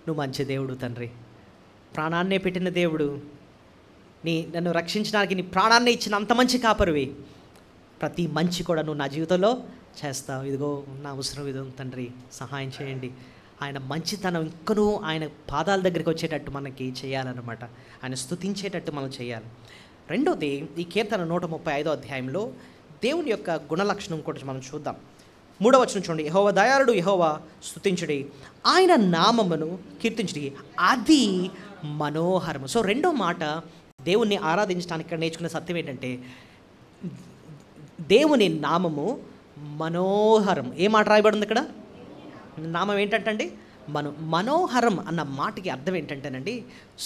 నువ్వు మంచి దేవుడు తండ్రి, ప్రాణాన్నే పెట్టిన దేవుడు, నన్ను రక్షించడానికి నీ ప్రాణాన్ని ఇచ్చిన అంత మంచి కాపరివి, ప్రతి మంచి కూడా నువ్వు నా జీవితంలో చేస్తావు. ఇదిగో నా అవసరం ఇదో తండ్రి, సహాయం చేయండి. ఆయన మంచితనం ఇంకనూ ఆయన పాదాల దగ్గరికి వచ్చేటట్టు మనకి చేయాలన్నమాట, ఆయన స్తుతించేటట్టు మనం చేయాలి. రెండోది, ఈ కీర్తన 135వ అధ్యాయంలో దేవుని యొక్క గుణలక్షణం కూడా మనం చూద్దాం. 3వ వచనం చూడండి. యెహోవా దయాళుడు, యెహోవా స్తుతించుడి, ఆయన నామమును కీర్తించుడి, అది మనోహరము. సో రెండో మాట, దేవుణ్ణి ఆరాధించడానికి ఇక్కడ నేర్చుకునే సత్యం ఏంటంటే దేవుని నామము మనోహరం. ఏ మాట రాయబడింది ఇక్కడ? నామం ఏంటంటండి? మనోహరం అన్న మాటకి అర్థం ఏంటంటేనండి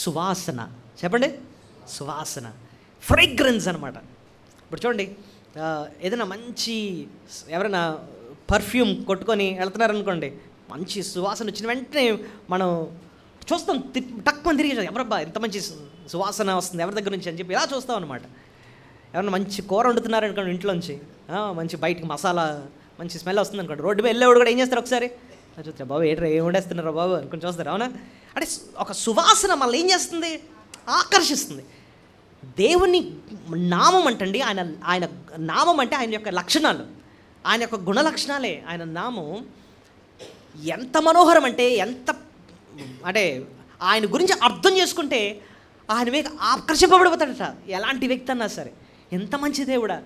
సువాసన. చెప్పండి, సువాసన, ఫ్రేగ్రెన్స్ అనమాట. ఇప్పుడు చూడండి, ఏదైనా మంచి ఎవరైనా పర్ఫ్యూమ్ కొట్టుకొని వెళ్తున్నారనుకోండి, మంచి సువాసన వచ్చిన వెంటనే మనం చూస్తాం, తక్కువ తిరిగి ఎవరబ్బా ఎంత మంచి సువాసన వస్తుంది ఎవరి దగ్గర నుంచి అని చెప్పి ఇలా చూస్తాం అనమాట. ఎవరైనా మంచి కూర వండుతున్నారనుకోండి ఇంట్లోంచి, మంచి బయటికి మసాలా మంచి స్మెల్ వస్తుంది అనుకోండి, రోడ్డు మీద వెళ్ళేవాడు కూడా ఏం చేస్తారు, ఒకసారి చూస్తారు, బాబు ఏం వండేస్తున్నారా బాబు అనుకుని చూస్తారు. అవునా? అంటే ఒక సువాసన మళ్ళీ ఏం చేస్తుంది? ఆకర్షిస్తుంది. దేవుని నామం అంటండి, ఆయన నామం అంటే ఆయన యొక్క లక్షణాలు, ఆయన యొక్క గుణ లక్షణాలే. ఆయన నామం ఎంత మనోహరం అంటే అంటే ఆయన గురించి అర్థం చేసుకుంటే ఆయన మీద ఆకర్షింపబడిపోతాడట. ఎలాంటి వ్యక్తి అన్నా సరే, ఎంత మంచి దేవుడా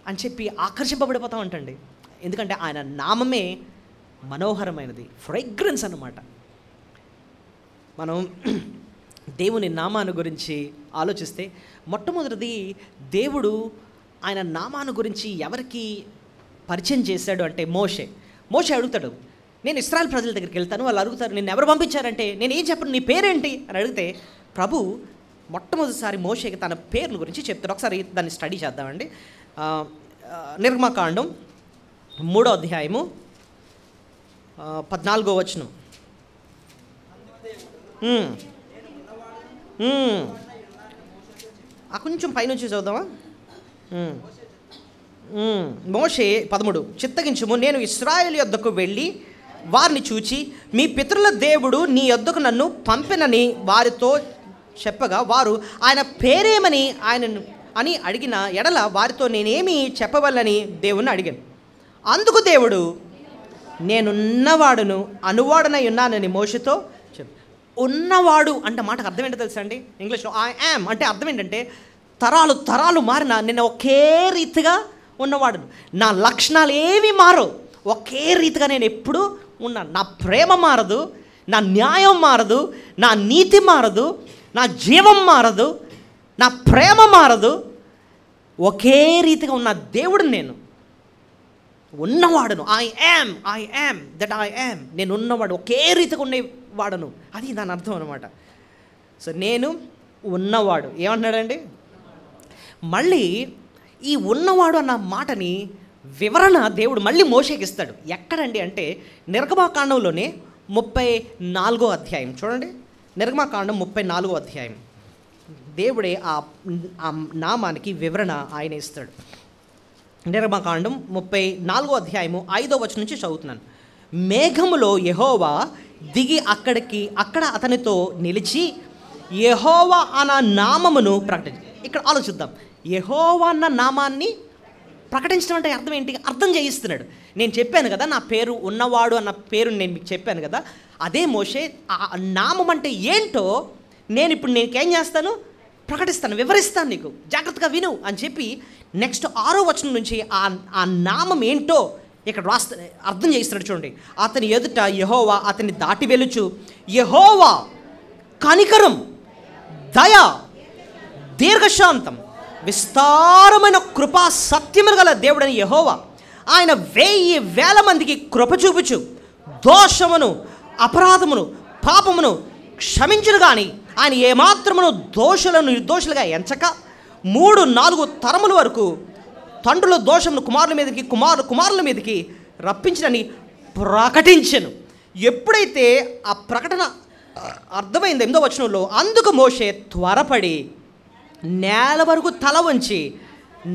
అని చెప్పి ఆకర్షింపబడిపోతాం అంటండి. ఎందుకంటే ఆయన నామమే మనోహరమైనది, ఫ్రేగ్రెన్స్ అన్నమాట. మనం దేవుని నామాను గురించి ఆలోచిస్తే మొట్టమొదటిది, దేవుడు ఆయన నామాను గురించి ఎవరికి పరిచయం చేశాడు అంటే మోషే అడుగుతాడు, నేను ఇశ్రాయేల్ ప్రజల దగ్గరికి వెళ్తాను, వాళ్ళు అడుగుతారు నిన్ను ఎవరు పంపించారంటే నేను ఏం చెప్పను, నీ పేరేంటి అని అడిగితే ప్రభు మొట్టమొదటిసారి మోషేకి తన పేరును గురించి చెప్తారు. ఒకసారి దాన్ని స్టడీ చేద్దామండి. నిర్గమకాండం 3వ అధ్యాయము 14వ వచనం. కొంచెం పైనుంచి చదువుదామా? మోషే 13, చిత్తగించుము, నేను ఇశ్రాయేలు యొద్దకు వెళ్ళి వారిని చూచి మీ పితరుల దేవుడు నీ యొద్దకు నన్ను పంపినని వారితో చెప్పగా వారు ఆయన పేరేమని ఆయనను అని అడిగిన ఎడల వారితో నేనేమి చెప్పవల్లని దేవుణ్ణి అడిగాను. అందుకు దేవుడు, నేనున్నవాడును అనువాడనై ఉన్నానని మోషేతో చెప్పు. ఉన్నవాడు అంటే మాటకు అర్థం ఏంటో తెలుసా అండి? ఇంగ్లీష్లో ఐ యామ్ అంటే అర్థం ఏంటంటే తరాలు తరాలు మారిన నేను ఒకే రీతిగా ఉన్నవాడును. నా లక్షణాలు ఏవి మారవు, ఒకే రీతిగా నేను ఎప్పుడూ ఉన్నాను. నా ప్రేమ మారదు, నా న్యాయం మారదు, నా నీతి మారదు, నా జీవం మారదు, నా ప్రేమ మారదు. ఒకే రీతిగా ఉన్న దేవుడు నేను ఉన్నవాడును. I am that I am. నేను ఉన్నవాడు, ఒకే రీతిగా ఉండేవాడును. అది దాని అర్థం అనమాట. సో నేను ఉన్నవాడు ఏమంటున్నాడండి? మళ్ళీ ఈ ఉన్నవాడు అన్న మాటని వివరణ దేవుడు మళ్ళీ మోషేకి ఇస్తాడు. ఎక్కడండి అంటే నిర్గమాకాండంలోనే 34వ అధ్యాయం చూడండి. నిర్గమాకాండం 34వ అధ్యాయం. దేవుడే ఆ నామానికి వివరణ ఆయన ఇస్తాడు. నిర్గమాకాండం 34వ అధ్యాయము 5వ వచనం నుంచి చదువుతున్నాను. మేఘములో యెహోవా దిగి అక్కడ అతనితో నిలిచి యెహోవా అన్న నామమును ప్రకటించి. ఇక్కడ ఆలోచిద్దాం. యెహోవా అన్న నామాన్ని ప్రకటించడం అంటే అర్థం ఏంటి? అర్థం చేయిస్తున్నాడు. నేను చెప్పాను కదా, నా పేరు ఉన్నవాడు అన్న పేరు నేను మీకు చెప్పాను కదా. అదే మోషే ఆ నామం అంటే ఏంటో నేను నీకేం చేస్తాను? ప్రకటిస్తాను, వివరిస్తాను, నీకు జాగ్రత్తగా విను అని చెప్పి నెక్స్ట్ 6వ వచనం నుంచి ఆ నామం ఏంటో ఇక్కడ అర్థం చేయిస్తున్నాడు. చూడండి. అతని ఎదుట యెహోవా అతన్ని దాటి వెలుచు యెహోవా కనికరం, దయ, దీర్ఘశాంతం, విస్తారమైన కృపా సత్యములు గల దేవుడని యెహోవా. ఆయన 1000 మందికి కృప చూపుచు దోషమును అపరాధమును పాపమును క్షమించును. కానీ ఆయన ఏమాత్రమును దోషులను నిర్దోషులుగా ఎంచక 3-4 తరముల వరకు తండ్రుల దోషమును కుమారుల మీదకి కుమారుల మీదకి రప్పించడని ప్రకటించెను. ఎప్పుడైతే ఆ ప్రకటన అర్థమైంది 8వ వచనంలో, అందుకు మోషే త్వరపడి నేల వరకు తల వంచి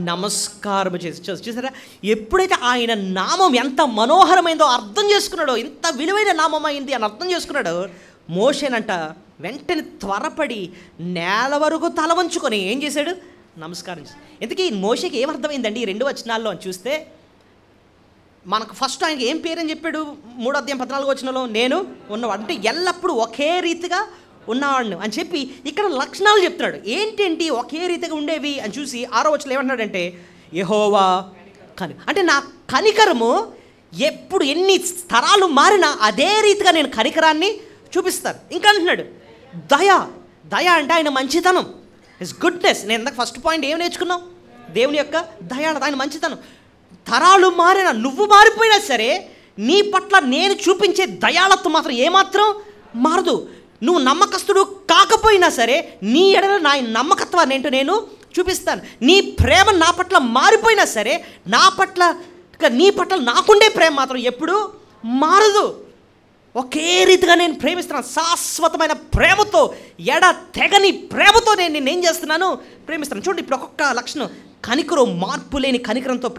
నమస్కారం చేసి. చూసారా, ఎప్పుడైతే ఆయన నామం ఎంత మనోహరమైందో అర్థం చేసుకున్నాడో, ఎంత విలువైన నామం అయింది అని అర్థం చేసుకున్నాడో, మోషేనంట వెంటనే త్వరపడి నేల వరకు తల వంచుకొని ఏం చేశాడు? నమస్కారం చేశాడు. ఇంతకీ మోషేకి ఏమర్థమైందండి ఈ 2 వచనాల్లో అని చూస్తే? మనకు ఫస్ట్ ఆయనకి ఏం పేరని చెప్పాడు? 3వ అధ్యాయం 14వ వచనంలో నేను ఉన్నవాడు అంటే ఎల్లప్పుడూ ఒకే రీతిగా ఉన్నవాడిని అని చెప్పి ఇక్కడ లక్షణాలు చెప్తున్నాడు. ఏంటేంటి ఒకే రీతిగా ఉండేవి అని చూసి 6వ వచనంలో ఏమంటున్నాడంటే యెహోవా అంటే నా కనికరము ఎప్పుడు ఎన్ని తరాలు మారినా అదే రీతిగా నేను కనికరాన్ని చూపిస్తాను. ఇంకా అంటున్నాడు దయ అంటే ఆయన మంచితనం, హిస్ గుడ్నెస్. నేను ఇందాక ఫస్ట్ పాయింట్ ఏం నేర్చుకున్నాం? దేవుని యొక్క దయాళత, ఆయన మంచితనం. తరాలు మారినా, నువ్వు మారిపోయినా సరే నీ పట్ల నేను చూపించే దయాళత్వం మాత్రం ఏమాత్రం మారదు. నువ్వు నమ్మకస్తుడు కాకపోయినా సరే నీ ఎడల నా నమ్మకత్వాన్ని ఏంటో నేను చూపిస్తాను. నీ ప్రేమ నా పట్ల మారిపోయినా సరే నీ పట్ల నాకుండే ప్రేమ మాత్రం ఎప్పుడూ మారదు. ఒకే రీతిగా నేను ప్రేమిస్తున్నాను. శాశ్వతమైన ప్రేమతో, తెగని ప్రేమతో నేను ఏం చేస్తున్నాను? ప్రేమిస్తున్నాను. చూడండి, ఇప్పుడు ఒక్కొక్క లక్షణం. కనికరం, మార్పు లేని కనికరంతో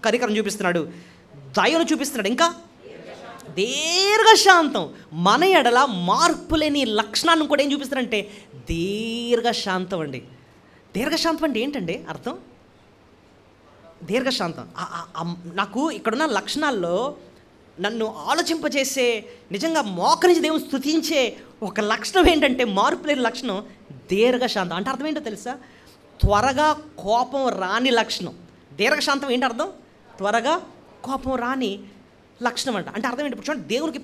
కనికరం చూపిస్తున్నాడు, దయను చూపిస్తున్నాడు. ఇంకా దీర్ఘశాంతం, మన ఎడల మార్పు లేని లక్షణాన్ని కూడా ఏం చూపిస్తారంటే దీర్ఘశాంతం అండి. దీర్ఘశాంతం అంటే ఏంటండి అర్థం? దీర్ఘశాంతం నాకు ఇక్కడున్న లక్షణాల్లో నన్ను ఆలోచింపజేసే, నిజంగా మోకరించి దేవుని స్తుతించే ఒక లక్షణం ఏంటంటే మార్పు లేని లక్షణం దీర్ఘశాంతం. అంటే అర్థం ఏంటో తెలుసా? త్వరగా కోపం రాని లక్షణం. దీర్ఘశాంతం ఏంటి అర్థం? త్వరగా కోపం రాని లక్షణం అంట. అంటే అర్థం ఏంటి? ఇప్పుడు చూడండి, దేవునికి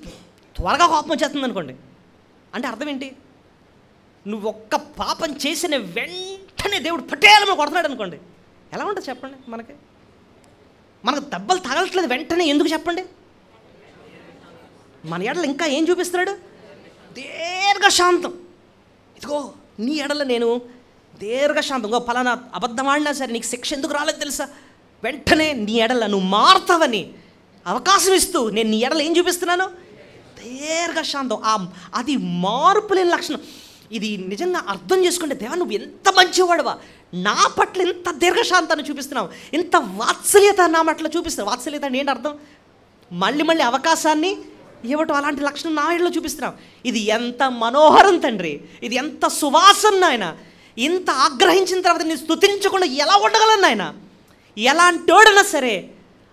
త్వరగా కోపం వచ్చేస్తుంది అనుకోండి, అంటే అర్థం ఏంటి? నువ్వు ఒక్క పాపం చేసిన వెంటనే దేవుడు పట్టేయాలని కొడుతున్నాడు అనుకోండి, ఎలా ఉంటుంది చెప్పండి? మనకు దెబ్బలు తగలట్లేదు వెంటనే, ఎందుకు చెప్పండి? మన ఎడల ఇంకా ఏం చూపిస్తున్నాడు? దీర్ఘశాంతం. ఇదిగో నీ ఎడల నేను దీర్ఘశాంతంగా, ఫలానా అబద్ధం ఆడినా సరే నీకు శిక్ష ఎందుకు రాలేదు తెలుసా? వెంటనే నీ ఎడల నువ్వు మారుతావని అవకాశం ఇస్తూ నేను నీ ఎడల ఏం చూపిస్తున్నాను? దీర్ఘశాంతం. అది మార్పు లేని లక్షణం. ఇది నిజంగా అర్థం చేసుకుంటే, దేవా నువ్వు ఎంత మంచివాడువా, నా పట్ల ఇంత దీర్ఘశాంతాన్ని చూపిస్తున్నావు, ఇంత వాత్సల్యత నా పట్ల చూపిస్తున్నావు. వాత్సల్యత అంటే ఏంటి అర్థం? మళ్ళీ అవకాశాన్ని ఇవ్వటం, అలాంటి లక్షణం నా ఏళ్ళలో చూపిస్తున్నాం. ఇది ఎంత మనోహరం తండ్రి, ఇది ఎంత సువాసన నాయన. ఇంత ఆగ్రహించిన తర్వాత నేను స్తుతించకుండా ఎలా ఉండగలను నాయన. ఎలాంటోడైనా సరే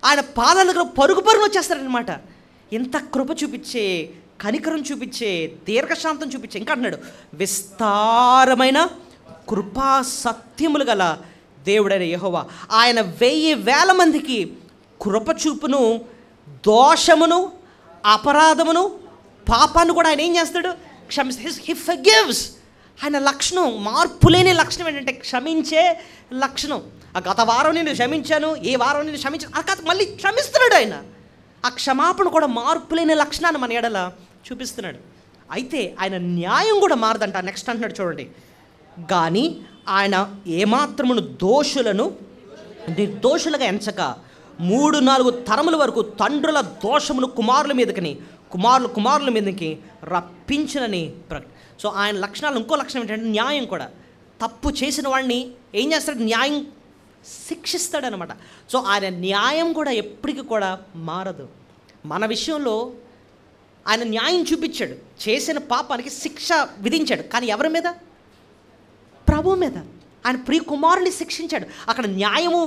ఆయన పాదాల దగ్గర పరుగు పరుగున వచ్చేస్తాడనమాట. ఇంత కృప చూపించే, కనికరం చూపించే, దీర్ఘశాంతం చూపించే, ఇంకా అంటున్నాడు విస్తారమైన కృపా సత్యములు గల దేవుడైన యెహోవా ఆయన 1000 మందికి కృప చూపును, దోషమును, అపరాధమును, పాపాన్ని కూడా ఆయన ఏం చేస్తాడు? క్షమిస్తాడు. హి ఫర్గివ్స్. ఆయన లక్షణం, మార్పు లేని లక్షణం ఏంటంటే క్షమించే లక్షణం. ఆ గత వారం నేను క్షమించాను, ఈ వారం నేను క్షమించాను, ఆ కథ మళ్ళీ క్షమిస్తున్నాడు ఆయన. ఆ క్షమాపణ కూడా మార్పు లేని లక్షణాన్ని మన ఎడల చూపిస్తున్నాడు. అయితే ఆయన న్యాయం కూడా మారదంట. నెక్స్ట్ అంటున్నాడు చూడండి, కానీ ఆయన ఏమాత్రమును దోషులను నిర్దోషులుగా ఎంచక 3-4 తరముల వరకు తండ్రుల దోషములు కుమారుల మీదకి రప్పించునని సో ఆయన లక్షణాలు ఇంకో లక్షణం ఏంటంటే న్యాయం కూడా. తప్పు చేసిన వాడిని ఏం చేస్తాడు? న్యాయం శిక్షిస్తాడనమాట. సో ఆయన న్యాయం కూడా ఎప్పటికీ కూడా మారదు. మన విషయంలో ఆయన న్యాయం చూపించాడు, చేసిన పాపానికి శిక్ష విధించాడు. కానీ ఎవరి మీద? ప్రభు మీద. ఆయన ప్రియ కుమారుని శిక్షించాడు. అక్కడ న్యాయము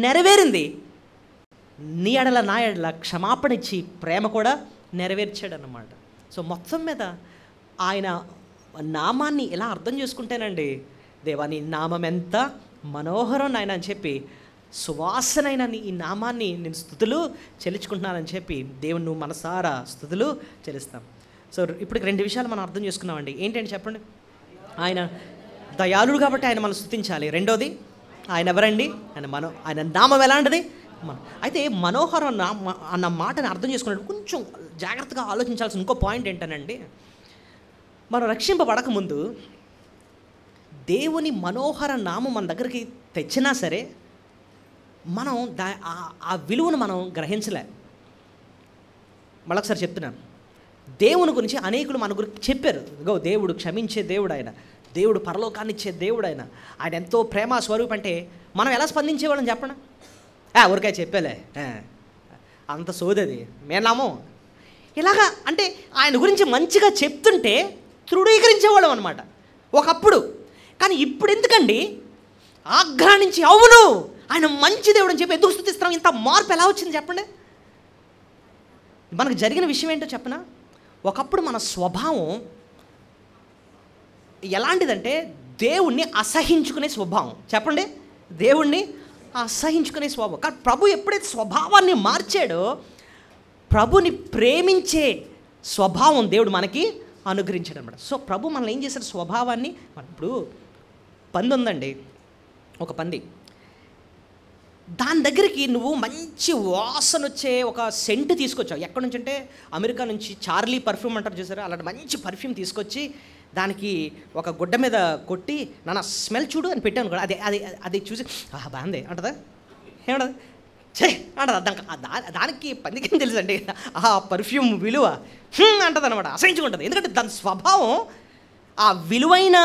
నెరవేరింది. నీ ఎడల నా ఎడల క్షమాపణ ఇచ్చి ప్రేమ కూడా నెరవేర్చాడు అన్నమాట. సో మొత్తం మీద ఆయన నామాన్ని ఎలా అర్థం చేసుకుంటేనండి, దేవా నీ నామం ఎంత మనోహరం నాయన అని చెప్పి, సువాసనైన ఈ నామాన్ని నేను స్తుతులు చెల్లించుకుంటున్నానని చెప్పి దేవుని నువ్వు మనసారా స్తుతులు చెల్లిస్తాం. సో ఇప్పుడు 2 విషయాలు మనం అర్థం చేసుకున్నామండి. ఏంటంటే చెప్పండి, ఆయన దయాళుడు కాబట్టి ఆయన మనం స్తుతించాలి. రెండోది, ఆయన ఎవరండి? ఆయన నామం ఎలాంటిది? అయితే మనోహరం అన్న మాటని అర్థం చేసుకున్నట్టు కొంచెం జాగ్రత్తగా ఆలోచించాల్సిన ఇంకో పాయింట్ ఏంటనండి, మనం రక్షింపబడకముందు దేవుని మనోహర నామం మన దగ్గరికి తెచ్చినా సరే మనం ఆ విలువను మనం గ్రహించలే. మళ్ళొకసారి చెప్తున్నాను, దేవుని గురించి అనేకులు మన గురించి చెప్పారు. ఇగో దేవుడు క్షమించే దేవుడు, ఆయన దేవుడు పరలోకాన్ని ఇచ్చే దేవుడు, ఆయన ఎంతో ప్రేమ స్వరూపం అంటే మనం ఎలా స్పందించేవాళ్ళని చెప్పండి. ఊరికాయ చెప్పేలే, అంత సోదది మేనామో ఇలాగా అంటే ఆయన గురించి మంచిగా చెప్తుంటే తృఢీకరించేవాళ్ళం అనమాట ఒకప్పుడు. కానీ ఇప్పుడు ఎందుకండి ఆగ్రహించి అవును ఆయన మంచి దేవుడు అని చెప్పి ఎందుకు స్తుతిస్తున్నాం? ఇంత మార్పు ఎలా వచ్చింది చెప్పండి. మనకు జరిగిన విషయం ఏంటో చెప్పనా? ఒకప్పుడు మన స్వభావం ఎలాంటిదంటే దేవుణ్ణి అసహించుకునే స్వభావం. చెప్పండి, దేవుణ్ణి అసహించుకునే స్వభావం. కానీ ప్రభు ఎప్పుడైతే స్వభావాన్ని మార్చాడో ప్రభుని ప్రేమించే స్వభావం దేవుడు మనకి అనుగ్రహించాడు అనమాట. సో ప్రభు మనల్ని ఏం చేశాడు? స్వభావాన్ని. ఇప్పుడు పంది ఉందండి, ఒక పంది, దాని దగ్గరికి నువ్వు మంచి వాసన వచ్చే ఒక సెంట్ తీసుకొచ్చావు. ఎక్కడి నుంచి అంటే అమెరికా నుంచి చార్లీ పర్ఫ్యూమ్ అంటారు చూసారా, అలాంటి మంచి పర్ఫ్యూమ్ తీసుకొచ్చి దానికి ఒక గుడ్డ మీద కొట్టి నాన్న స్మెల్ చూడు అని పెట్టాను కూడా. అది అది అది చూసి బాగుంది అంటదా? ఏమంటది? చే అంటదా? దానికి పందికేం తెలుసు అండి ఆ పర్ఫ్యూమ్ విలువ అంటది అనమాట. అసహించుకుంటుంది. ఎందుకంటే దాని స్వభావం ఆ విలువైన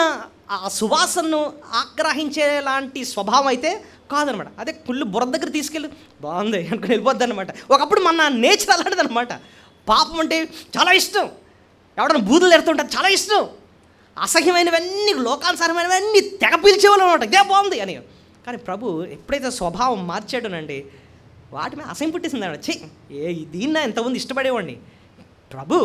ఆ సువాసనను ఆగ్రహించేలాంటి స్వభావం అయితే కాదనమాట. అదే కుళ్ళు బుర్ర దగ్గర తీసుకెళ్ళి బాగుంది అనుకుని వెళ్ళిపోద్ది అనమాట. ఒకప్పుడు మన నేచర్ అలాంటిది అనమాట. పాపం అంటే చాలా ఇష్టం, ఎవడన్నా బూతులు ఎడుతుంటే చాలా ఇష్టం, అసహ్యమైనవన్నీ లోకానుసారమైనవన్నీ తెగ పిలిచేవాళ్ళు అనమాట. ఇదే బాగుంది అని. కానీ ప్రభు ఎప్పుడైతే స్వభావం మార్చాడోనండి వాటి మీద అసహ్యం పుట్టేసింది అనమాట. దీన్ని ఎంతమంది ఇష్టపడేవాడిని. ప్రభు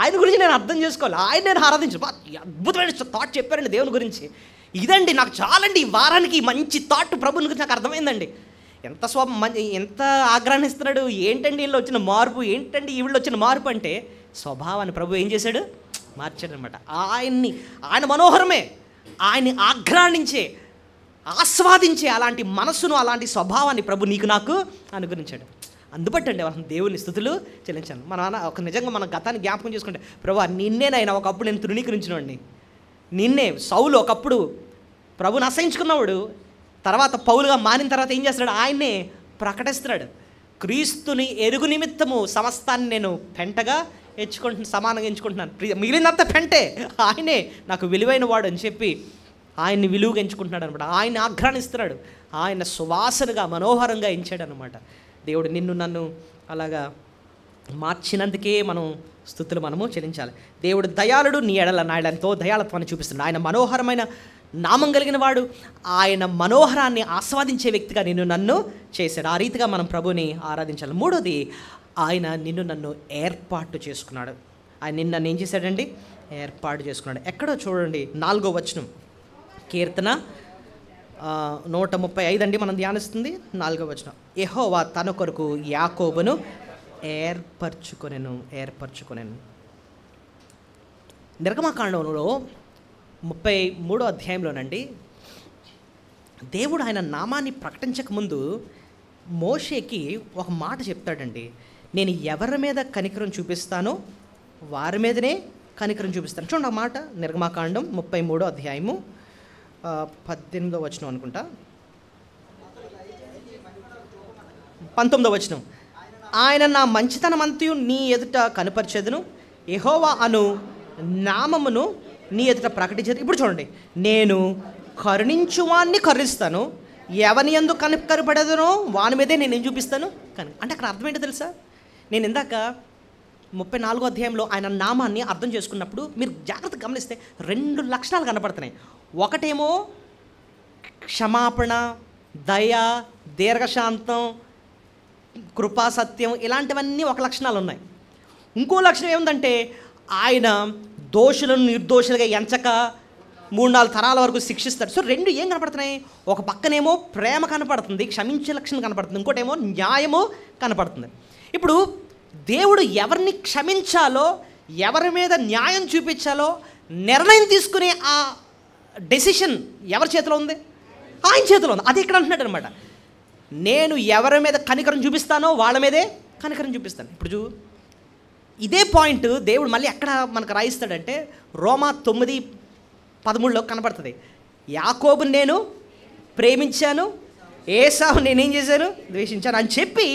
ఆయన గురించి నేను అర్థం చేసుకోవాలి, ఆయన నేను ఆరాధించు. అద్భుతమైన థాట్ చెప్పారండి దేవుని గురించి. ఇదండి నాకు చాలండి, ఈ వారానికి మంచి థాట్ ప్రభుని గురించి నాకు అర్థమైందండి. ఎంత ఆగ్రహిస్తున్నాడు, ఏంటండి వీళ్ళు వచ్చిన మార్పు, ఏంటండి వీళ్ళు వచ్చిన మార్పు అంటే స్వభావాన్ని ప్రభు ఏం చేశాడు? మార్చాడు అనమాట. ఆయన మనోహరమే, ఆయన్ని ఆగ్రహించే ఆస్వాదించే అలాంటి మనసును అలాంటి స్వభావాన్ని ప్రభు నీకు నాకు అనుగ్రహించాడు. అందుబట్టండి వాళ్ళని దేవుని స్తుతులు చెల్లించాను. ఒక నిజంగా మన గతాన్ని జ్ఞాపకం చేసుకుంటే ప్రభు నిన్నేనైనా ఒకప్పుడు నేను తృణీకరించినవాడిని, నిన్నే సౌలు ఒకప్పుడు ప్రభుని అసహించుకున్నవాడు తర్వాత పౌలుగా మారిన తర్వాత ఏం చేస్తున్నాడు? ఆయన్నే ప్రకటిస్తున్నాడు. క్రీస్తుని ఎరుగు నిమిత్తము సమస్తాన్ని నేను పెంటగా సమానంగా ఎంచుకుంటున్నాను, మిగిలినంత పెంటే, ఆయనే నాకు విలువైన వాడు అని చెప్పి ఆయన్ని విలువగా ఎంచుకుంటున్నాడు అనమాట. ఆయన్ని ఆఘ్రానిస్తున్నాడు, ఆయన సువాసనగా మనోహరంగా ఎంచాడు అనమాట. దేవుడు నిన్ను నన్ను అలాగా మార్చినందుకే మనం స్తుతులు మనము చెల్లించాలి. దేవుడు దయాళుడు, నీ ఎడల నా ఎడల ఎంతో దయాళత్వాన్ని చూపిస్తున్నాడు. ఆయన మనోహరమైన నామం కలిగిన వాడు. ఆయన మనోహరాన్ని ఆస్వాదించే వ్యక్తిగా నిన్ను నన్ను చేశాడు. ఆ రీతిగా మనం ప్రభుని ఆరాధించాలి. మూడోది, ఆయన నిన్ను నన్ను ఏర్పాటు చేసుకున్నాడు. ఆయన నిన్ను నన్ను ఏం చేశాడండి? ఏర్పాటు చేసుకున్నాడు. ఎక్కడో చూడండి, 4వ వచనం, కీర్తన 135 అండి మనం ధ్యానిస్తుంది. 4వ వచనం, యెహోవా తన కొరకు యాకోబును ఏర్పరచుకొనెను. నిర్గమకాండంలో 33వ అధ్యాయంలోనండి, దేవుడు ఆయన నామాన్ని ప్రకటించకముందు మోషేకి ఒక మాట చెప్తాడండి. నేను ఎవరి మీద కనికరం చూపిస్తానో వారి మీదనే కనికరం చూపిస్తాను. చూడండి ఆ మాట, నిర్గమకాండం 33వ అధ్యాయము 18వ వచనం అనుకుంటా, 19వ వచనం, ఆయన నా మంచితనమంతయు నీ ఎదుట కనుపరిచెదను, యెహోవా అను నామమును నీ ఎదుట ప్రకటించేది. ఇప్పుడు చూడండి, నేను కరుణించువాన్ని కరుణిస్తాను, ఎవని యందు కనికరపడేదనో వాని మీదే నేను ఏం చూపిస్తాను. కానీ అంటే అక్కడ అర్థం ఏంటో తెలుసా? నేను ఇందాక 34వ అధ్యాయంలో ఆయన నామాన్ని అర్థం చేసుకున్నప్పుడు మీరు జాగ్రత్తగా గమనిస్తే 2 లక్షణాలు కనపడుతున్నాయి. ఒకటేమో క్షమాపణ, దయ, దీర్ఘశాంతం, కృపా, సత్యం, ఇలాంటివన్నీ ఒక లక్షణాలు ఉన్నాయి. ఇంకో లక్షణం ఏముందంటే ఆయన దోషులను నిర్దోషులుగా ఎంచక 3-4 తరాల వరకు శిక్షిస్తాడు. సో 2 ఏం కనపడుతున్నాయి? ఒక పక్కనేమో ప్రేమ కనపడుతుంది, క్షమించే లక్షణం కనపడుతుంది, ఇంకోటేమో న్యాయము కనపడుతుంది. ఇప్పుడు దేవుడు ఎవరిని క్షమించాలో, ఎవరి మీద న్యాయం చూపించాలో నిర్ణయం తీసుకునే ఆ డెసిషన్ ఎవరి చేతిలో ఉంది? ఆయన చేతిలో ఉంది. అది ఇక్కడ అంటున్నాడు అనమాట. నేను ఎవరి మీద కనికరం చూపిస్తానో వాళ్ళ మీదే కనికరం చూపిస్తాను. ఇప్పుడు ఇదే పాయింట్ దేవుడు మళ్ళీ ఎక్కడ మనకు రాయిస్తాడంటే రోమా 9:13లో కనపడుతుంది. యాకోబుని నేను ప్రేమించాను, ఏసావు నేనేం చేశాను? ద్వేషించాను అని చెప్పి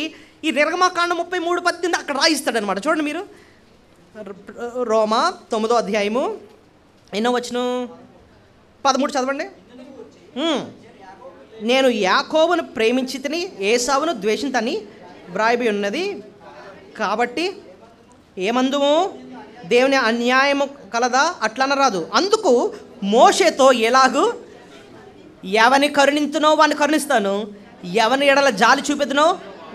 ఈ నిర్గమకాండం 33:18 అక్కడ రాయిస్తాడనమాట. చూడండి మీరు, రోమా 9వ అధ్యాయము ఎన్నో వచనం? 13 చదవండి. నేను యాకోబును ప్రేమించితిని, ఏసావును ద్వేషించని వ్రాయబడి ఉన్నది. కాబట్టి ఏమందుము? దేవుని అన్యాయము కలదా? అట్లనరాదు. అందుకు మోషేతో ఎలాగూ, ఎవని కరుణించునో వాని కరుణిస్తాను, ఎవని ఎడల జాలి చూపెదనో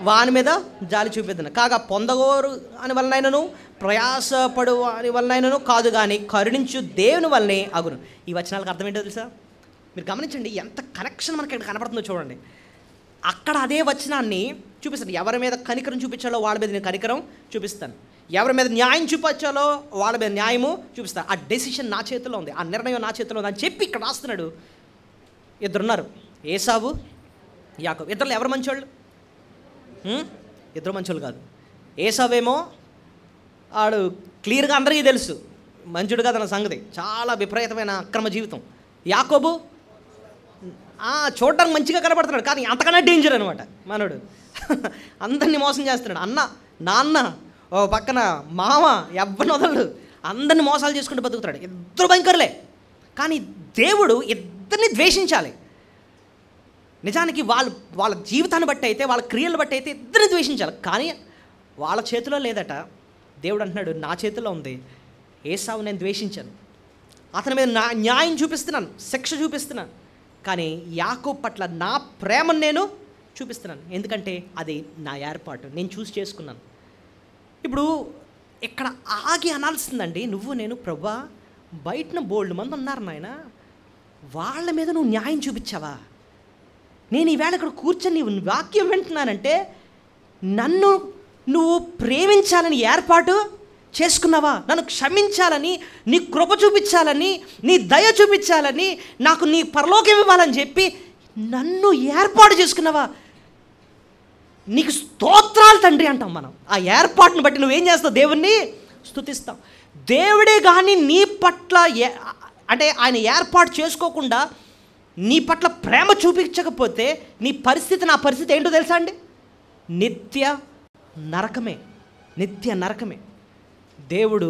వాని మీద జాలి చూపెదను. కాగా పొందగోరు అని వలనైనను ప్రయాసపడు అని వలనైనను కాదు, కానీ కరుణించు దేవుని వల్లనే అగును. ఈ వచనాలకు అర్థం ఏంటో తెలుసా? మీరు గమనించండి, ఎంత కనెక్షన్ మనకి ఇక్కడ కనపడుతుందో చూడండి. అక్కడ అదే వచనాన్ని చూపిస్తాను. ఎవరి మీద కనికరం చూపించాలో వాళ్ళ మీద నేను కనికరం చూపిస్తాను, ఎవరి మీద న్యాయం చూపించాలో వాళ్ళ మీద న్యాయము చూపిస్తాను. ఆ డెసిషన్ నా చేతిలో ఉంది, ఆ నిర్ణయం నా చేతిలో ఉంది అని చెప్పి ఇక్కడ రాస్తున్నాడు. 2 ఉన్నారు, ఏసావు, యాకోబు. ఇద్దరు ఎవరు మంచోళ్ళు? 2 మంచోళ్ళు కాదు. ఏసావేమో ఆడు క్లియర్గా అందరికీ తెలుసు మంచుడు కాదు అన్న సంగతి, చాలా విపరీతమైన అక్రమ జీవితం. యాకోబు చూడడానికి మంచిగా కనపడుతున్నాడు, కానీ అంతకన్నా డేంజర్ అనమాట మనోడు. అందరినీ మోసం చేస్తున్నాడు. అన్న, నాన్న, ఓ పక్కన మామ, ఎవ్వరిని వదలడు, అందరిని మోసాలు చేసుకుంటూ బతుకుతాడు. 2 భయంకరులే. కానీ దేవుడు ఇద్దరిని ద్వేషించాలి. నిజానికి వాళ్ళ జీవితాన్ని బట్టి అయితే, వాళ్ళ క్రియలను బట్టి అయితే ఇద్దరిని ద్వేషించాలి. కానీ వాళ్ళ చేతిలో లేదట. దేవుడు అంటున్నాడు, నా చేతిలో ఉంది. ఏసావు నేను ద్వేషించాను, అతని మీద నా న్యాయం చూపిస్తున్నాను, శిక్ష చూపిస్తున్నాను. కానీ యాకోబు పట్ల నా ప్రేమను నేను చూపిస్తున్నాను. ఎందుకంటే అది నా ఏర్పాటు, నేను చూసి చేసుకున్నాను. ఇప్పుడు ఇక్కడ ఆగి అనాల్సిందండి, నువ్వు నేను, ప్రభా బయటన బోల్డ్ మంది ఉన్నారు నాయన, వాళ్ళ మీద నువ్వు న్యాయం చూపించావా? నేను ఈవేళ ఇక్కడ కూర్చొని నీవు వాక్యం వింటున్నానంటే నన్ను నువ్వు ప్రేమించాలని ఏర్పాటు చేసుకున్నావా? నన్ను క్షమించాలని, నీ కృప చూపించాలని, నీ దయ చూపించాలని, నాకు నీ పరలోకం ఇవ్వాలని చెప్పి నన్ను ఏర్పాటు చేసుకున్నావా? నీకు స్తోత్రాలు తండ్రి అంటాం మనం. ఆ ఏర్పాటును బట్టి నువ్వేం చేస్తావు? దేవుణ్ణి స్తుతిస్తావు. దేవుడే కానీ నీ పట్ల అంటే ఆయన ఏర్పాటు చేసుకోకుండా నీ పట్ల ప్రేమ చూపించకపోతే నీ పరిస్థితి, నా పరిస్థితి ఏంటో తెలుసా అండి? నిత్య నరకమే. దేవుడు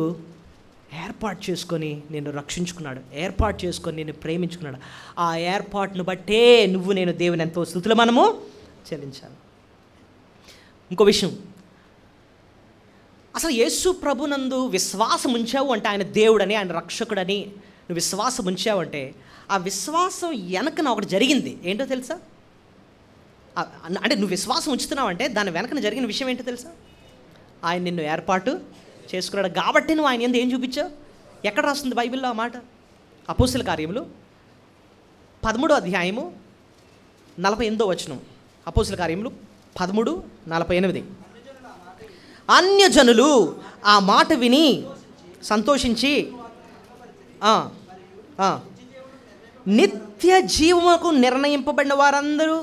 ఏర్పాటు చేసుకొని నిన్ను రక్షించుకున్నాడు, ఏర్పాటు చేసుకొని నిన్ను ప్రేమించుకున్నాడు. ఆ ఏర్పాటును బట్టే నువ్వు నేను దేవుని ఎంతో స్తుతులు మనము చెల్లించాలి. ఇంకో విషయం, అసలు యేసు ప్రభునందు విశ్వాసం ఉంచావు అంటే, ఆయన దేవుడని, ఆయన రక్షకుడని నువ్వు విశ్వాసం ఉంచావు అంటే, ఆ విశ్వాసం వెనకన ఒకటి జరిగింది. ఏంటో తెలుసా? అంటే నువ్వు విశ్వాసం ఉంచుతున్నావు అంటే దాని వెనకన జరిగిన విషయం ఏంటో తెలుసా? ఆయన నిన్ను ఏర్పాటు చేసుకున్నాడు కాబట్టి నువ్వు ఆయన యందు ఏం చూపించావు? ఎక్కడ రాస్తుంది బైబిల్లో ఆ మాట? అపోస్తల కార్యములు 13:48. అపోస్తల కార్యములు 13:48. అన్యజనులు ఆ మాట విని సంతోషించి నిత్య జీవముకు నిర్ణయింపబడిన వారందరూ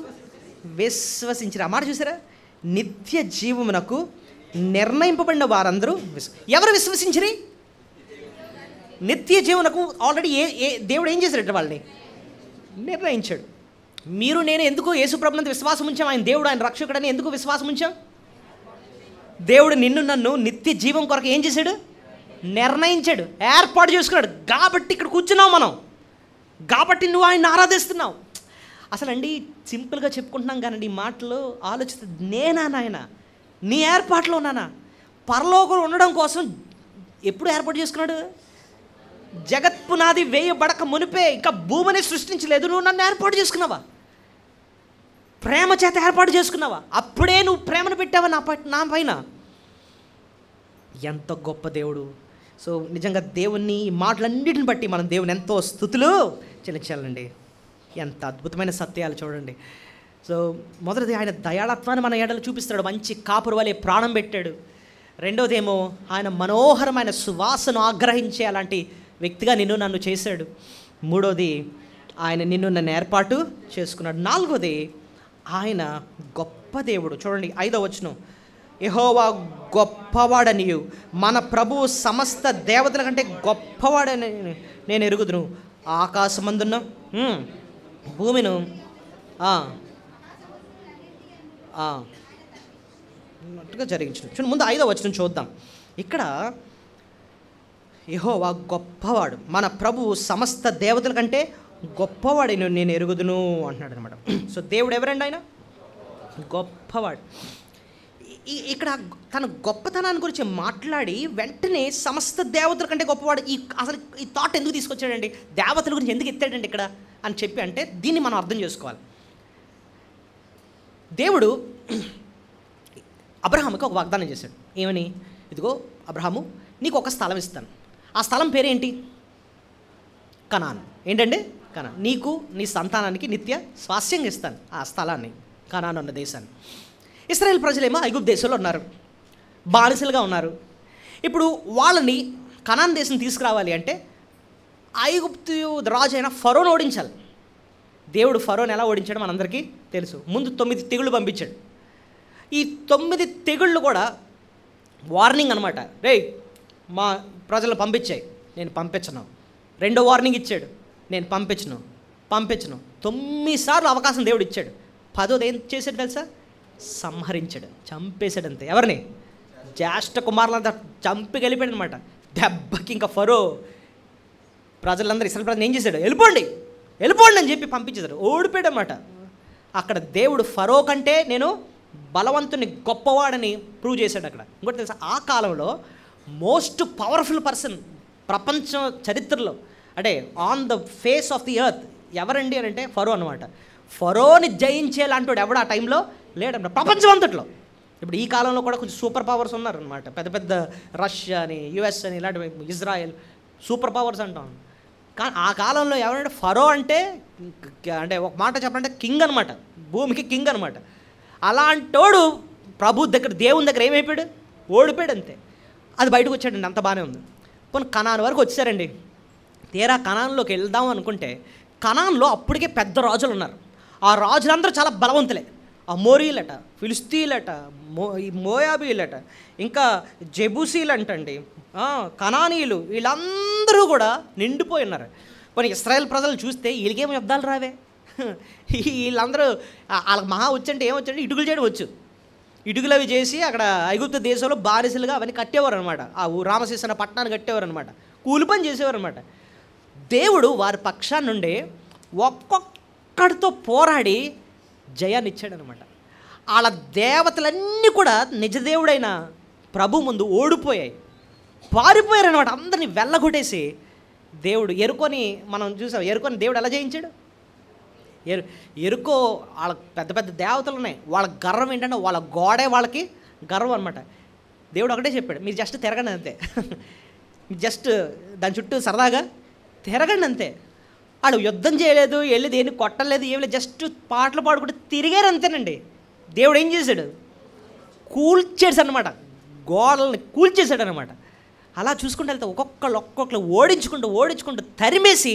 విశ్వసించారు. ఆ మాట చూసారా? నిత్య జీవమునకు నిర్ణయింపబడిన వారందరూ ఎవరు విశ్వసించరి? నిత్య జీవనకు ఆల్రెడీ దేవుడు ఏం చేశాడట? వాళ్ళని నిర్ణయించాడు. మీరు నేను ఎందుకు యేసుప్రభునందు విశ్వాసం ఉంచాం? ఆయన దేవుడు, ఆయన రక్షకుడని ఎందుకు విశ్వాసం ఉంచాం? దేవుడు నిన్ను నన్ను నిత్య జీవం కొరకు ఏం చేశాడు? నిర్ణయించాడు, ఏర్పాటు చేసుకున్నాడు. కాబట్టి ఇక్కడ కూర్చున్నావు మనం, కాబట్టి నువ్వు ఆయన ఆరాధిస్తున్నావు. అసలండి సింపుల్గా చెప్పుకుంటున్నాం కానీ ఈ మాటలు ఆలోచిస్తే, నేనా నాయన నీ ఏర్పాట్లో ఉన్నానా? పరలోకం ఉండడం కోసం ఎప్పుడు ఏర్పాటు చేసుకున్నాడు? జగత్పునాది వేయబడక మునిపే, ఇంకా భూమిని సృష్టించలేదు, నువ్వు నన్ను ఏర్పాటు చేసుకున్నావా? ప్రేమ చేత ఏర్పాటు చేసుకున్నావా? అప్పుడే నువ్వు ప్రేమను పెట్టావా నా పైన? ఎంత గొప్ప దేవుడు! సో నిజంగా దేవుణ్ణి, ఈ మాటలన్నిటిని బట్టి మనం దేవుని ఎంతో స్తుతులు చెల్లించాలండి. ఎంత అద్భుతమైన సత్యాలు చూడండి. సో మొదటిది, ఆయన దయాళత్వాన్ని మన ఏడలు చూపిస్తాడు. మంచి కాపురు వలె ప్రాణం పెట్టాడు. రెండోదేమో ఆయన మనోహరమైన సువాసన ఆగ్రహించే అలాంటి వ్యక్తిగా నిన్ను నన్ను చేశాడు. మూడోది, ఆయన నిన్ను నన్ను ఏర్పాటు చేసుకున్నాడు. నాలుగోది, ఆయన గొప్ప దేవుడు. చూడండి 5వ వచనం, యెహోవా గొప్పవాడనియు మన ప్రభువు సమస్త దేవతల కంటే గొప్పవాడని నేను ఎరుగుదును. ఆకాశమందున్న భూమిను అన్నట్టుగా జరిగించు. చూడండి ముందు 5వ వచనం చూద్దాం. ఇక్కడ యెహోవా గొప్పవాడు, మన ప్రభువు సమస్త దేవతల కంటే గొప్పవాడు నేను ఎరుగుదును అంటున్నాడు అనమాట. సో దేవుడు ఎవరండి? ఆయన గొప్పవాడు. ఇక్కడ తన గొప్పతనాన్ని గురించి మాట్లాడి వెంటనే సమస్త దేవతల కంటే గొప్పవాడు. అసలు ఈ థాట్ ఎందుకు తీసుకొచ్చాడండి? దేవతల గురించి ఎందుకు ఎత్తాడండి ఇక్కడ అని చెప్పి అంటే, దీన్ని మనం అర్థం చేసుకోవాలి. దేవుడు అబ్రహాముకి ఒక వాగ్దానం చేశాడు. ఏమని? ఇదిగో అబ్రహాము, నీకు ఒక స్థలం ఇస్తాను. ఆ స్థలం పేరేంటి? కనాన్. ఏంటండి? కనాన్. నీకు నీ సంతానానికి నిత్య స్వాస్యంగా ఇస్తాను ఆ స్థలాన్ని, కనాన్ అన్న దేశాన్ని. ఇశ్రాయేల్ ప్రజలేమో ఐగుప్తు దేశంలో ఉన్నారు, బానిసలుగా ఉన్నారు. ఇప్పుడు వాళ్ళని కనాన్ దేశం తీసుకురావాలి అంటే ఐగుప్తు రాజు అయిన ఫరోను ఓడించాలి. దేవుడు ఫరోని ఎలా ఓడించాడో మనందరికీ తెలుసు. ముందు 9 తెగుళ్ళు పంపించాడు. ఈ 9 తెగుళ్ళు కూడా వార్నింగ్ అనమాట. రేయ్ మా ప్రజలు పంపించాయి, నేను పంపించను. రెండో వార్నింగ్ ఇచ్చాడు, నేను పంపించను. 9 సార్లు అవకాశం దేవుడు ఇచ్చాడు. 10వ ఏం చేశాడు తెలుసా? సంహరించాడు, చంపేశాడు. అంతే. ఎవరిని? జ్యేష్ఠ కుమారులంతా చంపి గెలిపాడు అనమాట. దెబ్బకి ఇంకా ఫరో ప్రజలందరూ, ఇశ్రాయేలు ప్రజలు ఏం చేశాడు? వెళ్ళిపోండి అని చెప్పి పంపించేశాడు. ఓడిపోయాడు అనమాట. అక్కడ దేవుడు ఫరో కంటే నేను బలవంతుని, గొప్పవాడని ప్రూవ్ చేశాడు అక్కడ. ఇంకోటి తెలుసా? ఆ కాలంలో మోస్ట్ పవర్ఫుల్ పర్సన్ ప్రపంచ చరిత్రలో, అంటే on the face of the earth ఎవరండి అని అంటే ఫరో అనమాట. ఫరోని జయించేలాంటి ఎవడు ఆ టైంలో లేడన్నమాట ప్రపంచం అంతట్లో. ఇప్పుడు ఈ కాలంలో కూడా కొంచెం సూపర్ పవర్స్ ఉన్నారనమాట. పెద్ద పెద్ద రష్యా అని, యుఎస్ అని, ఇలాంటి ఇజ్రాయెల్ సూపర్ పవర్స్ అంటాం. కానీ ఆ కాలంలో ఎవరంటే ఫరో అంటే ఒక మాట చెప్పాలంటే కింగ్ అనమాట, భూమికి కింగ్ అనమాట. అలాంటోడు ప్రభు దగ్గర, దేవుని దగ్గర ఏమైపోయాడు? ఓడిపోయాడు. అంతే. అది బయటకు వచ్చాడండి, అంత బాగానే ఉంది. పోనీ కనాన్ వరకు వచ్చారండి. తీరా కనాన్లోకి వెళ్దాం అనుకుంటే కనాన్లో అప్పటికే పెద్ద రాజులు ఉన్నారు. ఆ రాజులందరూ చాలా బలవంతులే. అమోరీలట, ఫిలిస్తీన్లట, మోయాబీలట, ఇంకా జెబూసీలు అంటండి, కనానీయులు, వీళ్ళందరూ కూడా నిండిపోయి ఉన్నారు. కొన్ని ఇశ్రాయేల్ ప్రజలు చూస్తే వీళ్ళకేమో శబ్దాలు రావే, వీళ్ళందరూ వాళ్ళకి మహా వచ్చంటే ఏమొచ్చంటే ఇటుకలు చేయడం వచ్చు. ఇటుకలు అవి చేసి అక్కడ ఐగుప్తు దేశంలో బానిసలుగా అవన్నీ కట్టేవారు అనమాట. ఆ రామశీసన పట్టణాన్ని కట్టేవారు అనమాట, కూలి పని చేసేవారు అనమాట. దేవుడు వారి పక్షాన్ని నుండి ఒక్కొక్కడితో పోరాడి జయాన్ని ఇచ్చాడనమాట. వాళ్ళ దేవతలన్నీ కూడా నిజదేవుడైన ప్రభు ముందు ఓడిపోయాయి, పారిపోయారు అనమాట. అందరినీ వెళ్ళగొట్టేసి దేవుడు ఎరుకొని మనం చూసాం. ఎరుకొని దేవుడు ఎలా జయించాడు? ఎరుకో వాళ్ళ పెద్ద పెద్ద దేవతలు ఉన్నాయి. వాళ్ళ గర్వం ఏంటంటే వాళ్ళ గోడే వాళ్ళకి గర్వం అనమాట. దేవుడు ఒకటే చెప్పాడు, మీరు జస్ట్ తిరగండి అంతే. జస్ట్ దాని చుట్టూ సరదాగా తిరగండి అంతే. వాడు యుద్ధం చేయలేదు, వెళ్ళి దేన్ని కొట్టలేదు, ఏమి లేదు, జస్ట్ పాటలు పాడుకుంటూ తిరిగారు అంతేనండి. దేవుడు ఏం చేశాడు? కూల్చేసాడు అనమాట, గోడల్ని కూల్చేసాడు అనమాట. అలా చూసుకుంటూ వెళ్తే ఒక్కొక్కరు ఓడించుకుంటూ తరిమేసి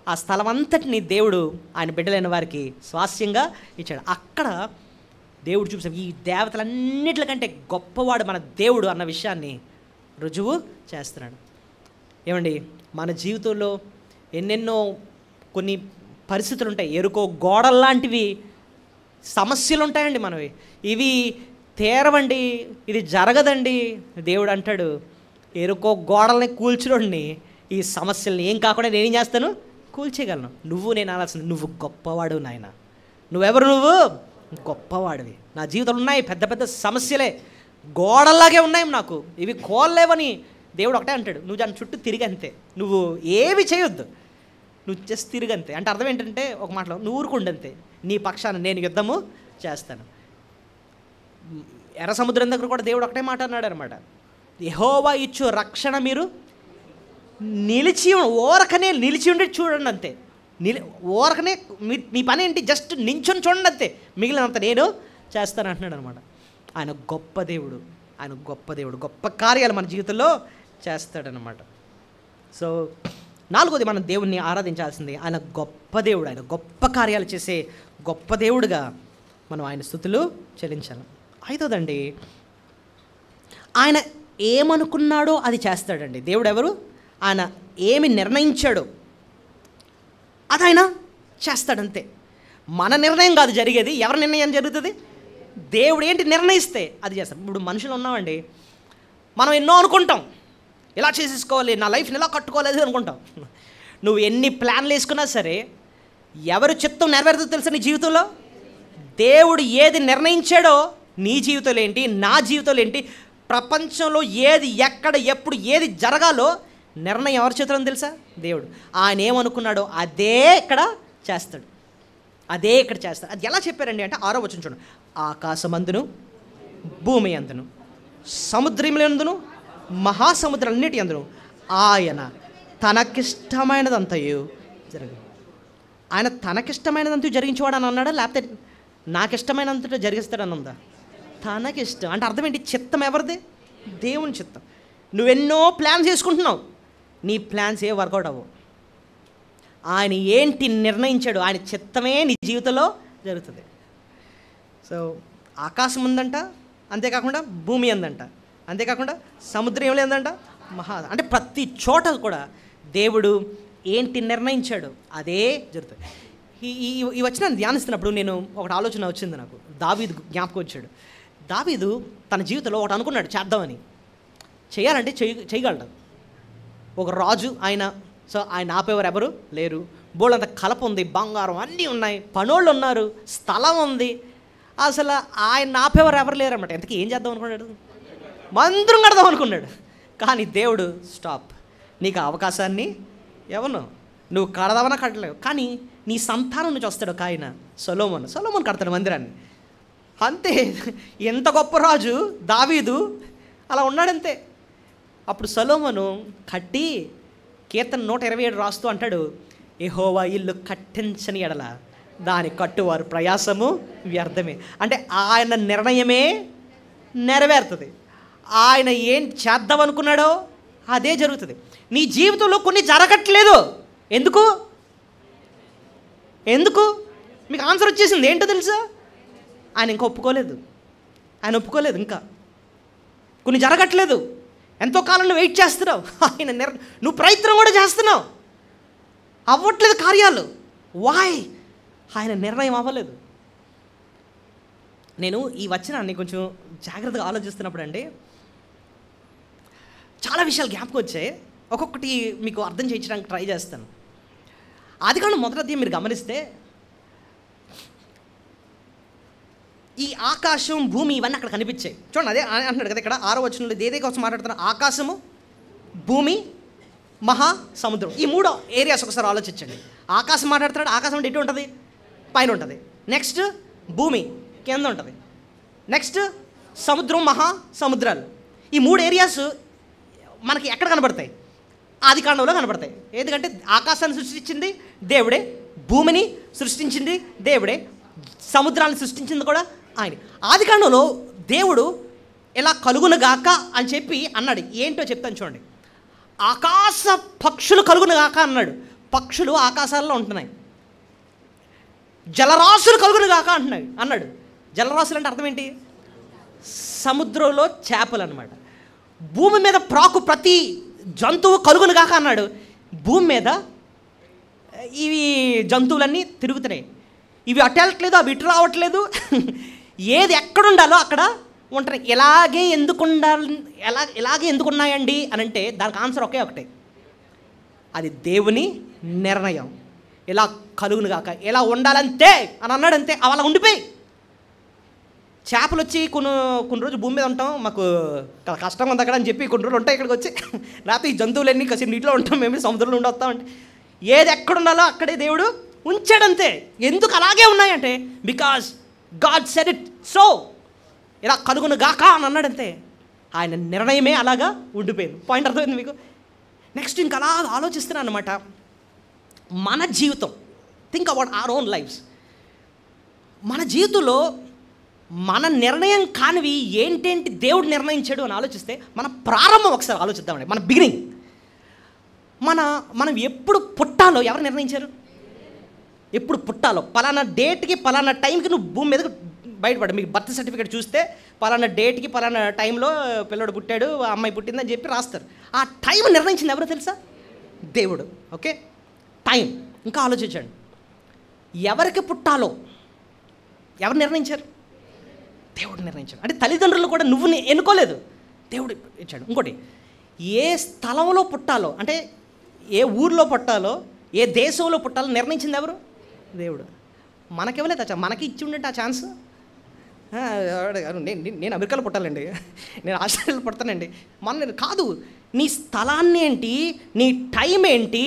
ఆ స్థలం అంతటిని దేవుడు ఆయన బిడ్డలైన వారికి స్వాస్యంగా ఇచ్చాడు. అక్కడ దేవుడు చూసాం, ఈ దేవతలన్నిటికంటే గొప్పవాడు మన దేవుడు అన్న విషయాన్ని రుజువు చేస్తున్నాడు. ఏమండి, మన జీవితంలో ఎన్నెన్నో కొన్ని పరిస్థితులు ఉంటాయి. ఎరుకో గోడల్లాంటివి సమస్యలు ఉంటాయండి మనవి. ఇవి తీరవండి, ఇది జరగదండి. దేవుడు అంటాడు, ఎరుకో గోడల్ని కూల్చురోడిని, ఈ సమస్యల్ని ఏం కాకుండా నేనేం చేస్తాను? కూల్చేయగలను. నేను అనాల్సింది, నువ్వు గొప్పవాడు నాయన. నువ్వెవరు? నువ్వు గొప్పవాడివి. నా జీవితంలో ఉన్నాయి పెద్ద పెద్ద సమస్యలే, గోడల్లాగే ఉన్నాయి నాకు, ఇవి కోల్లేవని దేవుడు ఒకటే అంటాడు, నువ్వు దాని చుట్టూ తిరిగంతే, నువ్వు ఏమి చేయొద్దు, నువ్వు జస్ట్ తిరిగంతే. అంటే అర్థం ఏంటంటే, ఒక మాటలో నువ్వు ఊరుకుండంతే, నీ పక్షాన నేను యుద్ధము చేస్తాను. ఎర్ర సముద్రం దగ్గర కూడా దేవుడు ఒకటే మాట అన్నాడు అనమాట, యెహోవా ఇచ్చు రక్షణ మీరు ఓరకనే నిలిచి ఉండి చూడండి అంతే. ఓరకనే నీ పని ఏంటి? జస్ట్ నించొని చూడండి అంతే, మిగిలినంత నేను చేస్తాను అంటున్నాడు అనమాట. ఆయన గొప్ప దేవుడు, గొప్ప కార్యాలు మన జీవితంలో చేస్తాడనమాట. సో 4వది, మనం దేవుణ్ణి ఆరాధించాల్సింది. ఆయన గొప్ప దేవుడు, ఆయన గొప్ప కార్యాలు చేసే గొప్ప దేవుడుగా మనం ఆయన స్తుతులు చెల్లించాలి. 5వదండి, ఆయన ఏమనుకున్నాడో అది చేస్తాడండి. దేవుడు ఎవరు? ఆయన ఏమి నిర్ణయించాడో అది ఆయన చేస్తాడంతే. మన నిర్ణయం కాదు జరిగేది, ఎవరి నిర్ణయం జరుగుతుంది? దేవుడు ఏంటి నిర్ణయిస్తే అది చేస్తాడు. ఇప్పుడు మనుషులు ఉన్నామండి, మనం ఎన్నో అనుకుంటాం, ఇలా చేసేసుకోవాలి, నా లైఫ్ని ఇలా కట్టుకోలేదు అనుకుంటాం. నువ్వు ఎన్ని ప్లాన్లు వేసుకున్నా సరే ఎవరు చిత్తం నెరవేరుతుందో తెలుసా నీ జీవితంలో? దేవుడు ఏది నిర్ణయించాడో నీ జీవితంలో ఏంటి, నా జీవితంలో ఏంటి, ప్రపంచంలో ఏది ఎక్కడ ఎప్పుడు ఏది జరగాలో నిర్ణయం ఎవరి చేతిలో తెలుసా? దేవుడు. ఆయన ఏమనుకున్నాడో అదే ఇక్కడ చేస్తాడు. అది ఎలా చెప్పారండి అంటే 6వ వచనం చూడండి, ఆకాశమందును భూమి అందును సముద్రములందును మహాసముద్రాలన్నిటి అందును ఆయన తనకిష్టమైనదంతయు ఆయన తనకిష్టమైనదంతా జరిగించేవాడు అని అన్నాడా, లేకపోతే నాకిష్టమైనంతటా జరిగిస్తాడని ఉందా? తనకిష్టం అంటే అర్థం ఏంటి? చిత్తం ఎవరిది? దేవుని చిత్తం. నువ్వెన్నో ప్లాన్స్ చేసుకుంటున్నావు, నీ ప్లాన్స్ ఏ వర్కౌట్ అవ్వవు. ఆయన ఏంటి నిర్ణయించాడు, ఆయన చిత్తమే నీ జీవితంలో జరుగుతుంది. సో ఆకాశం ఉందంట, అంతేకాకుండా భూమి ఉందంట, అంతేకాకుండా సముద్రం ఏమి లేదంట, అంటే ప్రతి చోట కూడా దేవుడు ఏంటి నిర్ణయించాడు అదే జరుగుతుంది. ఈ వచనాన్ని ధ్యానిస్తున్నప్పుడు నేను ఒకటి ఆలోచన వచ్చింది నాకు. దావీదు జ్ఞాపకం వచ్చాడు. దావీదు తన జీవితంలో ఒకటి అనుకున్నాడు చేద్దామని. చేయాలంటే చేయగలడు. ఒక రాజు ఆయన. సో ఆయన ఆపేవారు ఎవరు లేరు. బోళ్ళంత కలప ఉంది, బంగారం అన్నీ ఉన్నాయి, పనోళ్ళు ఉన్నారు, స్థలం ఉంది. అసలు ఆయన ఆపేవారు ఎవరు లేరు అన్నమాట. ఎంతకీ ఏం చేద్దాం అనుకున్నాడు? మందిరం కడదాం అనుకున్నాడు. కానీ దేవుడు స్టాప్, నీకు అవకాశాన్ని ఎవరు నువ్వు కడదామన్నా కట్టలేవు, కానీ నీ సంతానం నుంచి వస్తాడు ఒక ఆయన, సొలొమోను కడతాడు మందిరాన్ని. అంతే. ఎంత గొప్ప రాజు దావీదు అలా ఉన్నాడంతే. అప్పుడు సొలొమోను కట్టి కీర్తన 127 రాస్తూ అంటాడు, యెహోవా ఇల్లు కట్టించని ఎడల దాని కట్టువారు ప్రయాసము వ్యర్థమే. అంటే ఆయన నిర్ణయమే నెరవేరుతుంది. ఆయన ఏం చేద్దాం అనుకున్నాడో అదే జరుగుతుంది. నీ జీవితంలో కొన్ని జరగట్లేదు. ఎందుకు మీకు ఆన్సర్ వచ్చేసింది. ఏంటో తెలుసా? ఆయన ఇంకా ఒప్పుకోలేదు. ఇంకా కొన్ని జరగట్లేదు. ఎంతో కాలంలో వెయిట్ చేస్తున్నావు. ఆయన నువ్వు ప్రయత్నం కూడా చేస్తున్నావు, అవ్వట్లేదు కార్యాలు. వాయ్? ఆయన నిర్ణయం అవ్వలేదు. నేను ఈ వచనాన్ని కొంచెం జాగ్రత్తగా ఆలోచిస్తున్నప్పుడు అండి చాలా విషయాలు జ్ఞాపకం వచ్చాయి. ఒక్కొక్కటి మీకు అర్థం చేయించడానికి ట్రై చేస్తాను. ఆదికాండం 1వ అధ్యాయం మీరు గమనిస్తే ఈ ఆకాశం, భూమి ఇవన్నీ అక్కడ కనిపించాయి. చూడండి, అదే అంటున్నాడు కదా ఇక్కడ 6వ వచనంలో దేదే కోసం మాట్లాడుతున్నారు. ఆకాశము, భూమి, మహాసముద్రం. ఈ 3 ఏరియాస్ ఒకసారి ఆలోచించండి. ఆకాశం మాట్లాడుతున్నాడు. ఆకాశం అంటే ఎటు ఉంటుంది? పైన ఉంటుంది. నెక్స్ట్ భూమి కింద ఉంటుంది. నెక్స్ట్ సముద్రం, మహాసముద్రాలు. ఈ 3 ఏరియాస్ మనకి ఎక్కడ కనబడతాయి? ఆదికాండంలో కనబడతాయి. ఎందుకంటే ఆకాశాన్ని సృష్టించింది దేవుడే, భూమిని సృష్టించింది దేవుడే, సముద్రాన్ని సృష్టించింది కూడా ఆయన. ఆదికాండంలో దేవుడు ఇలా కలుగునుగాక అని చెప్పి అన్నాడు. ఏంటో చెప్తాను చూడండి. ఆకాశ పక్షులు కలుగునుగాక అన్నాడు. పక్షులు ఆకాశాల్లో ఉంటున్నాయి. జలరాశులు కలుగునుగాక అన్నాడు. జలరాశులు అంటే అర్థం ఏంటి? సముద్రంలో చేపలు అన్నమాట. భూమి మీద ప్రాకు ప్రతి జంతువు కలుగునుగాక అన్నాడు. భూమి మీద ఇవి జంతువులన్నీ తిరుగుతున్నాయి. ఇవి అటు వెళ్ళట్లేదు, అవి ఇటు రావట్లేదు. ఏది ఎక్కడ ఉండాలో అక్కడ ఉంటాయి. ఇలాగే ఎందుకున్నాయండి అని అంటే దానికి ఆన్సర్ ఒకటే. అది దేవుని నిర్ణయం. ఇలా కలుగునుగాక, ఇలా ఉండాలంతే అని అన్నాడు. అంతే, అలా ఉండిపోయి. చేపలు వచ్చి కొన్ని రోజులు భూమి మీద ఉంటాం, మాకు కష్టంగా ఉంది అక్కడ అని చెప్పి కొన్ని రోజులు ఉంటాయి ఇక్కడికి వచ్చి. లేకపోతే ఈ జంతువులన్నీ కాసి నీటిలో ఉంటాం, మేము సముద్రంలో ఉండి వస్తామంటే ఏది ఎక్కడ ఉండాలో అక్కడే దేవుడు ఉంచాడంతే. ఎందుకు అలాగే ఉన్నాయంటే because God said it so. ఇలా కలుగునుగాక అని అన్నాడంతే. ఆయన నిర్ణయమే అలాగా ఉండిపోయింది. పాయింట్ అర్థమైంది మీకు? నెక్స్ట్ ఇంకా అలా ఆలోచిస్తున్నాను అనమాట. మన జీవితం, think about our own lives. మన జీవితంలో మన నిర్ణయం కానివి ఏంటేంటి దేవుడు నిర్ణయించాడు అని ఆలోచిస్తే మన ప్రారంభం ఒకసారి ఆలోచిద్దామండి. మన బిగినింగ్, మనం ఎప్పుడు పుట్టాలో ఎవరు నిర్ణయించారు? ఎప్పుడు పుట్టాలో, పలానా డేట్కి పలానా టైంకి నువ్వు భూమి మీదకి బయటపడు. మీకు బర్త్ సర్టిఫికేట్ చూస్తే పలానా డేట్కి పలానా టైంలో పిల్లడు పుట్టాడు, అమ్మాయి పుట్టిందని చెప్పి రాస్తారు. ఆ టైం నిర్ణయించింది ఎవరో తెలుసా? దేవుడు. Okay, time. ఇంకా ఆలోచించండి, ఎవరికి పుట్టాలో ఎవరు నిర్ణయించారు? దేవుడు నిర్ణయించాడు. అంటే తల్లిదండ్రులు కూడా నువ్వు ఎన్నుకోలేదు, దేవుడు ఇచ్చాడు. ఇంకోటి, ఏ స్థలంలో పుట్టాలో, అంటే ఏ ఊర్లో పుట్టాలో, ఏ దేశంలో పుట్టాలో నిర్ణయించింది ఎవరు? దేవుడు. మనకివ్వలేదు. మనకి ఇచ్చి ఉండే ఆ ఛాన్స్. నేను అమెరికాలో పుట్టాలండి, నేను ఆస్ట్రేలియాలో పుడతానండి, నేను కాదు. నీ స్థలాన్ని ఏంటి, నీ టైం ఏంటి,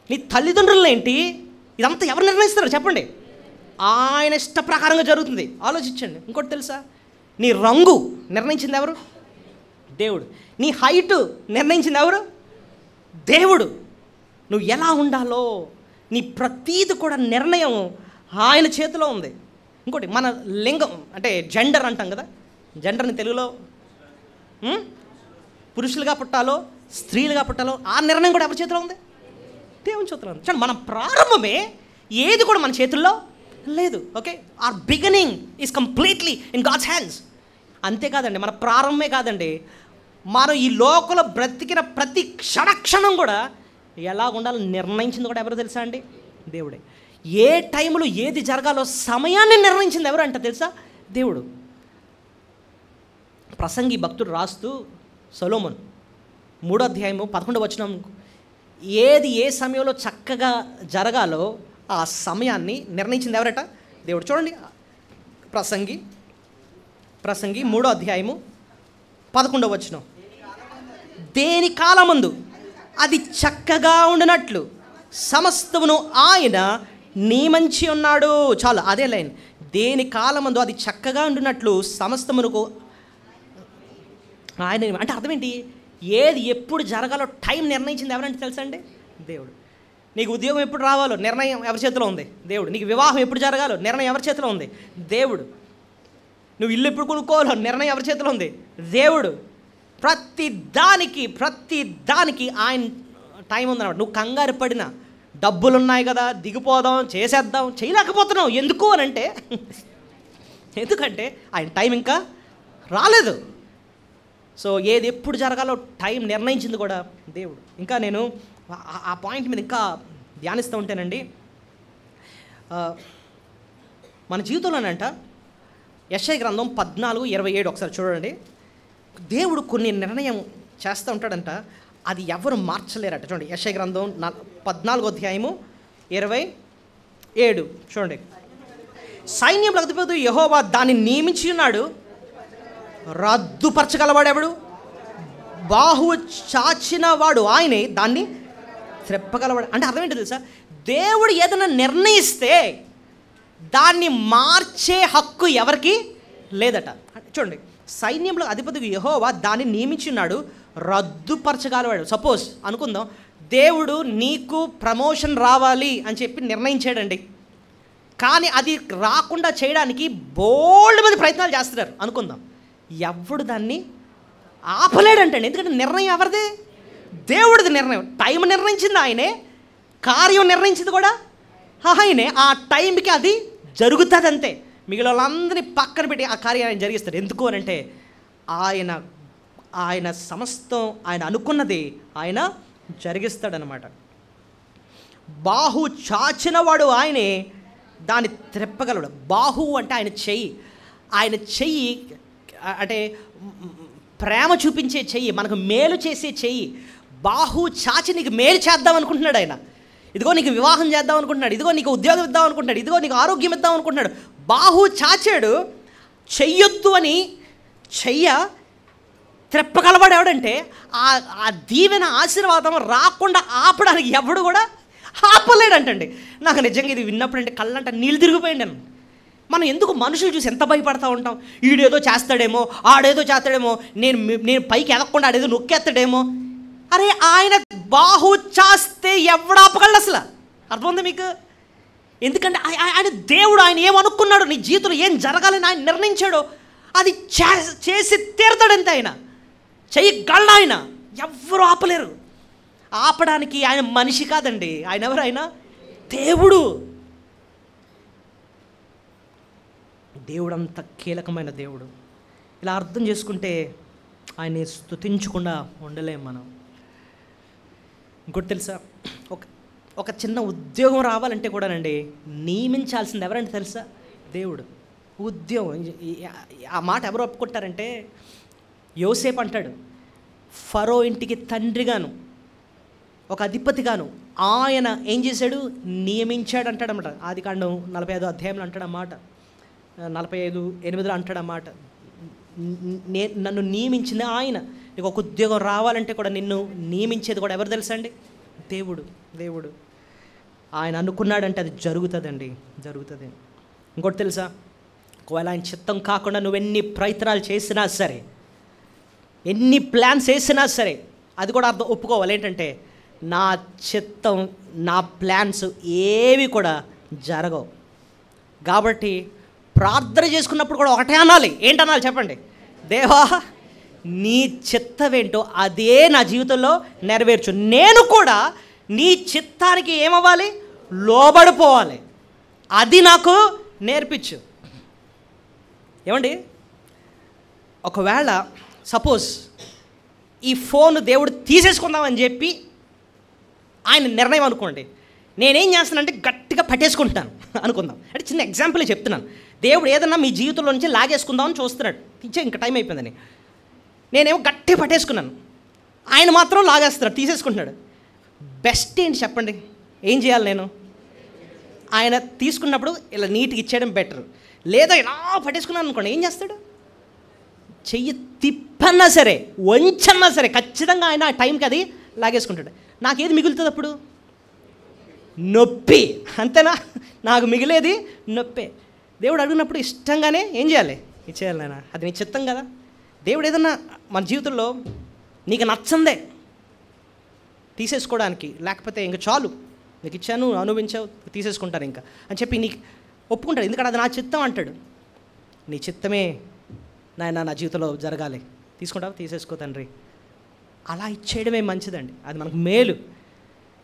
నీ తల్లిదండ్రులు ఏంటి, ఇదంతా ఎవరు నిర్ణయిస్తారు చెప్పండి? ఆయన ఇష్ట ప్రకారంగా జరుగుతుంది. ఆలోచించండి. ఇంకోటి తెలుసా? నీ రంగు నిర్ణయించింది ఎవరు? దేవుడు. నీ హైటు నిర్ణయించింది ఎవరు? దేవుడు. నువ్వు ఎలా ఉండాలో నీ ప్రతీది కూడా నిర్ణయం ఆయన చేతిలో ఉంది. ఇంకోటి, మన లింగం అంటే జెండర్ అంటాం కదా, జెండర్ని తెలుగులో పురుషులుగా పుట్టాలో స్త్రీలుగా పుట్టాలో ఆ నిర్ణయం కూడా ఎవరి చేతిలో ఉంది? దేవుని చేతిలో ఉంది. చూడండి, మన ప్రారంభమే ఏది కూడా మన చేతుల్లో లేదు. Okay, our beginning is completely in God's hands. అంతేకాదండి, మన ప్రారంభమే కాదండి, మనం ఈ లోకంలో బ్రతికిన ప్రతి క్షణక్షణం కూడా ఎలా ఉండాలో నిర్ణయించింది కూడా ఎవరో తెలుసా అండి? దేవుడే. ఏ టైంలో ఏది జరగాలో సమయాన్ని నిర్ణయించింది ఎవరు అంటే తెలుసా? దేవుడు. ప్రసంగి భక్తుడు రాస్తూ సొలొమోన్ 3వ అధ్యాయము 11వ వచనం, ఏది ఏ సమయంలో చక్కగా జరగాలో ఆ సమయాన్ని నిర్ణయించింది ఎవరట? దేవుడు. చూడండి, ప్రసంగి 3వ అధ్యాయము 11వ వచనం, దేని కాలమందు అది చక్కగా ఉండినట్లు సమస్తమును ఆయన నియమించి ఉన్నాడు. చాలు, అదే లైన్. దేని కాలమందు అది చక్కగా ఉండినట్లు సమస్తమునకు ఆయన. అంటే అర్థం ఏంటి? ఏది ఎప్పుడు జరగాలో టైం నిర్ణయించింది ఎవరంటే తెలుసా అండి? దేవుడు. నీకు ఉద్యోగం ఎప్పుడు రావాలో నిర్ణయం ఎవరి చేతిలో ఉంది? దేవుడు. నీకు వివాహం ఎప్పుడు జరగాలో నిర్ణయం ఎవరి చేతిలో ఉంది? దేవుడు. నువ్వు ఇల్లు ఎప్పుడు కొనుక్కోవాలో నిర్ణయం ఎవరి చేతిలో ఉంది? దేవుడు. ప్రతి దానికి ఆయన టైం ఉందన్నమాట. నువ్వు కంగారు పడినా, డబ్బులు ఉన్నాయి కదా దిగిపోదాం చేసేద్దాం, చేయలేకపోతున్నావు. ఎందుకు అని అంటే ఎందుకంటే ఆయన టైం ఇంకా రాలేదు. సో ఏది ఎప్పుడు జరగాలో టైం నిర్ణయించింది కూడా దేవుడు. ఇంకా నేను ఆ పాయింట్ మీద ఇంకా ధ్యానిస్తూ ఉంటానండి. మన జీవితంలోనంట యెషయా గ్రంథం 14:27 ఒకసారి చూడండి. దేవుడు కొన్ని నిర్ణయం చేస్తూ ఉంటాడంట, అది ఎవరు మార్చలేరట. చూడండి, యెషయా గ్రంథం 14వ అధ్యాయము 27 చూడండి. సైన్యములకు అధిపతి యెహోవా దాన్ని నియమించి ఉన్నాడు, రద్దుపరచగలవాడెవడు? బాహువు చాచిన వాడు ఆయనే, దాన్ని త్రెప్పగలవాడు. అంటే అర్థం ఏంటో తెలుసా? దేవుడు ఏదైనా నిర్ణయిస్తే దాన్ని మార్చే హక్కు ఎవరికి లేదట. చూడండి, సైన్యంలో అధిపతికి యెహోవా దాన్ని నియమించున్నాడు, రద్దుపరచగలవాడు. సపోజ్ అనుకుందాం, దేవుడు నీకు ప్రమోషన్ రావాలి అని చెప్పి నిర్ణయించాడండి. కానీ అది రాకుండా చేయడానికి బోల్డ్ మంది ప్రయత్నాలు చేస్తున్నారు అనుకుందాం. ఎవడు దాన్ని ఆపలేడంటండి. ఎందుకంటే నిర్ణయం ఎవరిది? దేవుడిది నిర్ణయం. టైం నిర్ణయించింది ఆయనే, కార్యం నిర్ణయించింది కూడా ఆయనే. ఆ టైంకి అది జరుగుతుంది అంతే. మిగిలిన వాళ్ళందరినీ పక్కన పెట్టి ఆ కార్యాన్ని ఆయన జరిగిస్తాడు. ఎందుకు అని అంటే ఆయన సమస్తం ఆయన అనుకున్నది ఆయన జరిగిస్తాడనమాట. బాహు చాచిన వాడు ఆయనే, దాన్ని త్రెప్పగలడు. బాహు అంటే ఆయన చెయ్యి. ఆయన చెయ్యి అంటే ప్రేమ చూపించే చెయ్యి, మనకు మేలు చేసే చెయ్యి. బాహు చాచి నీకు మేలు చేద్దాం అనుకుంటున్నాడు ఆయన. ఇదిగో నీకు వివాహం చేద్దాం అనుకుంటున్నాడు, ఇదిగో నీకు ఉద్యోగం ఇద్దాం అనుకుంటున్నాడు, ఇదిగో నీకు ఆరోగ్యం ఇద్దాం అనుకుంటున్నాడు. బాహు చాచాడు. చెయ్యొద్దు అని చెయ్య త్రెప్పగలవాడు ఎవడంటే ఆ దీవెన ఆశీర్వాదం రాకుండా ఆపడానికి ఎవడు కూడా ఆపలేడంటండి. నాకు నిజంగా ఇది విన్నప్పుడు అంటే కళ్ళంట నీళ్ళు తిరిగిపోయింది. మనం ఎందుకు మనుషులు చూసి ఎంత భయపడతా ఉంటాం? ఈడేదో చేస్తాడేమో, ఆడేదో చేస్తాడేమో, నేను పైకి ఎదగకుండా ఆడేదో నొక్కేస్తాడేమో. అరే, ఆయన బాహు చాస్తే ఎవడాపగలడు అసలు? అర్థమైంది మీకు? ఎందుకంటే ఆయన దేవుడు. ఆయన ఏమనుకున్నాడు, నీ జీవితంలో ఏం జరగాలని ఆయన నిర్ణయించాడో అది చేసి తీరుతాడంతే. ఆయన చెయ్యగలడు. ఆయన ఎవ్వరూ ఆపలేరు. ఆపడానికి ఆయన మనిషి కాదండి. ఆయన ఎవరు? ఆయన దేవుడు. దేవుడు అంత కీలకమైన దేవుడు. ఇలా అర్థం చేసుకుంటే ఆయన్ని స్తుతించకుండా ఉండలేం మనం. ఇంకోటి తెలుసా, ఒక చిన్న ఉద్యోగం రావాలంటే కూడానండి నియమించాల్సింది ఎవరంటే తెలుసా? దేవుడు. ఉద్యోగం, ఆ మాట ఎవరు ఒప్పుకుంటారంటే యోసేపు అంటాడు, ఫరో ఇంటికి తండ్రిగాను ఒక అధిపతిగాను ఆయన ఏం చేశాడు? నియమించాడు అంటాడన్నమాట. ఆదికాండం 45 అధ్యాయంలో అంటాడన్నమాట. 45:8 అంటాడన్నమాట. నన్ను నియమించిన ఆయన. నీకు ఒక ఉద్యోగం రావాలంటే కూడా నిన్ను నియమించేది కూడా ఎవరు తెలుసా అండి? దేవుడు. దేవుడు ఆయన అనుకున్నాడంటే అది జరుగుతుందండి, జరుగుతుంది. ఇంకోటి తెలుసా, ఒకవేళ ఆయన చిత్తం కాకుండా నువ్వెన్ని ప్రయత్నాలు చేసినా సరే, ఎన్ని ప్లాన్స్ వేసినా సరే, అది కూడా అర్థం ఒప్పుకోవాలి. ఏంటంటే నా చిత్తం, నా ప్లాన్స్ ఏవి కూడా జరగవు. కాబట్టి ప్రార్థన చేసుకున్నప్పుడు కూడా ఒకటే అనాలి. ఏంటనాలి చెప్పండి? దేవా, నీ చిత్తమేంటో అదే నా జీవితంలో నెరవేర్చు. నేను కూడా నీ చిత్తానికి ఏమవ్వాలి? లోబడిపోవాలి. అది నాకు నేర్పించు. ఏమండి, ఒకవేళ సపోజ్ ఈ ఫోన్ దేవుడు తీసేసుకుందామని చెప్పి ఆయన నిర్ణయం అనుకోండి, నేనేం చేస్తానంటే గట్టిగా పట్టేసుకుంటాను అనుకుందాం. అంటే చిన్న ఎగ్జాంపుల్ చెప్తున్నాను. దేవుడు ఏదన్నా మీ జీవితంలో నుంచి లాగేసుకుందామని చూస్తున్నాడు, ఇచ్చే ఇంకా టైం అయిపోయిందని. నేనేమో గట్టిగా పట్టేసుకున్నాను, ఆయన మాత్రం లాగేస్తున్నాడు, తీసేసుకుంటున్నాడు. బెస్ట్ ఏంటి చెప్పండి? ఏం చేయాలి నేను? ఆయన తీసుకున్నప్పుడు ఇలా నీట్గా ఇచ్చేయడం బెటర్. లేదా ఇలా పట్టేసుకున్నాను అనుకోండి, ఏం చేస్తాడు? చెయ్యి తిప్పన్నా సరే, వంచన్నా సరే, ఖచ్చితంగా ఆయన ఆ టైంకి అది లాగేసుకుంటాడు. నాకేది మిగులుతుంది అప్పుడు? నొప్పి. అంతేనా? నాకు మిగిలేది నొప్పే. దేవుడు అడిగినప్పుడు ఇష్టంగానే ఏం చేయాలి? ఇచ్చేయాలి నాయన, అది నీ చిత్తం కదా. దేవుడు ఏదన్నా మన జీవితంలో నీకు నచ్చందే తీసేసుకోవడానికి, లేకపోతే ఇంకా చాలు నీకు ఇచ్చాను, అనుభవించావు, తీసేసుకుంటాను ఇంకా అని చెప్పి నీకు ఒప్పుకుంటాడు. ఎందుకంటే అది నా చిత్తం అంటాడు. నీ చిత్తమే నాయన నా జీవితంలో జరగాలి, తీసుకుంటావు, తీసేసుకో తండ్రి. అలా ఇచ్చేయడమే మంచిదండి, అది మనకు మేలు.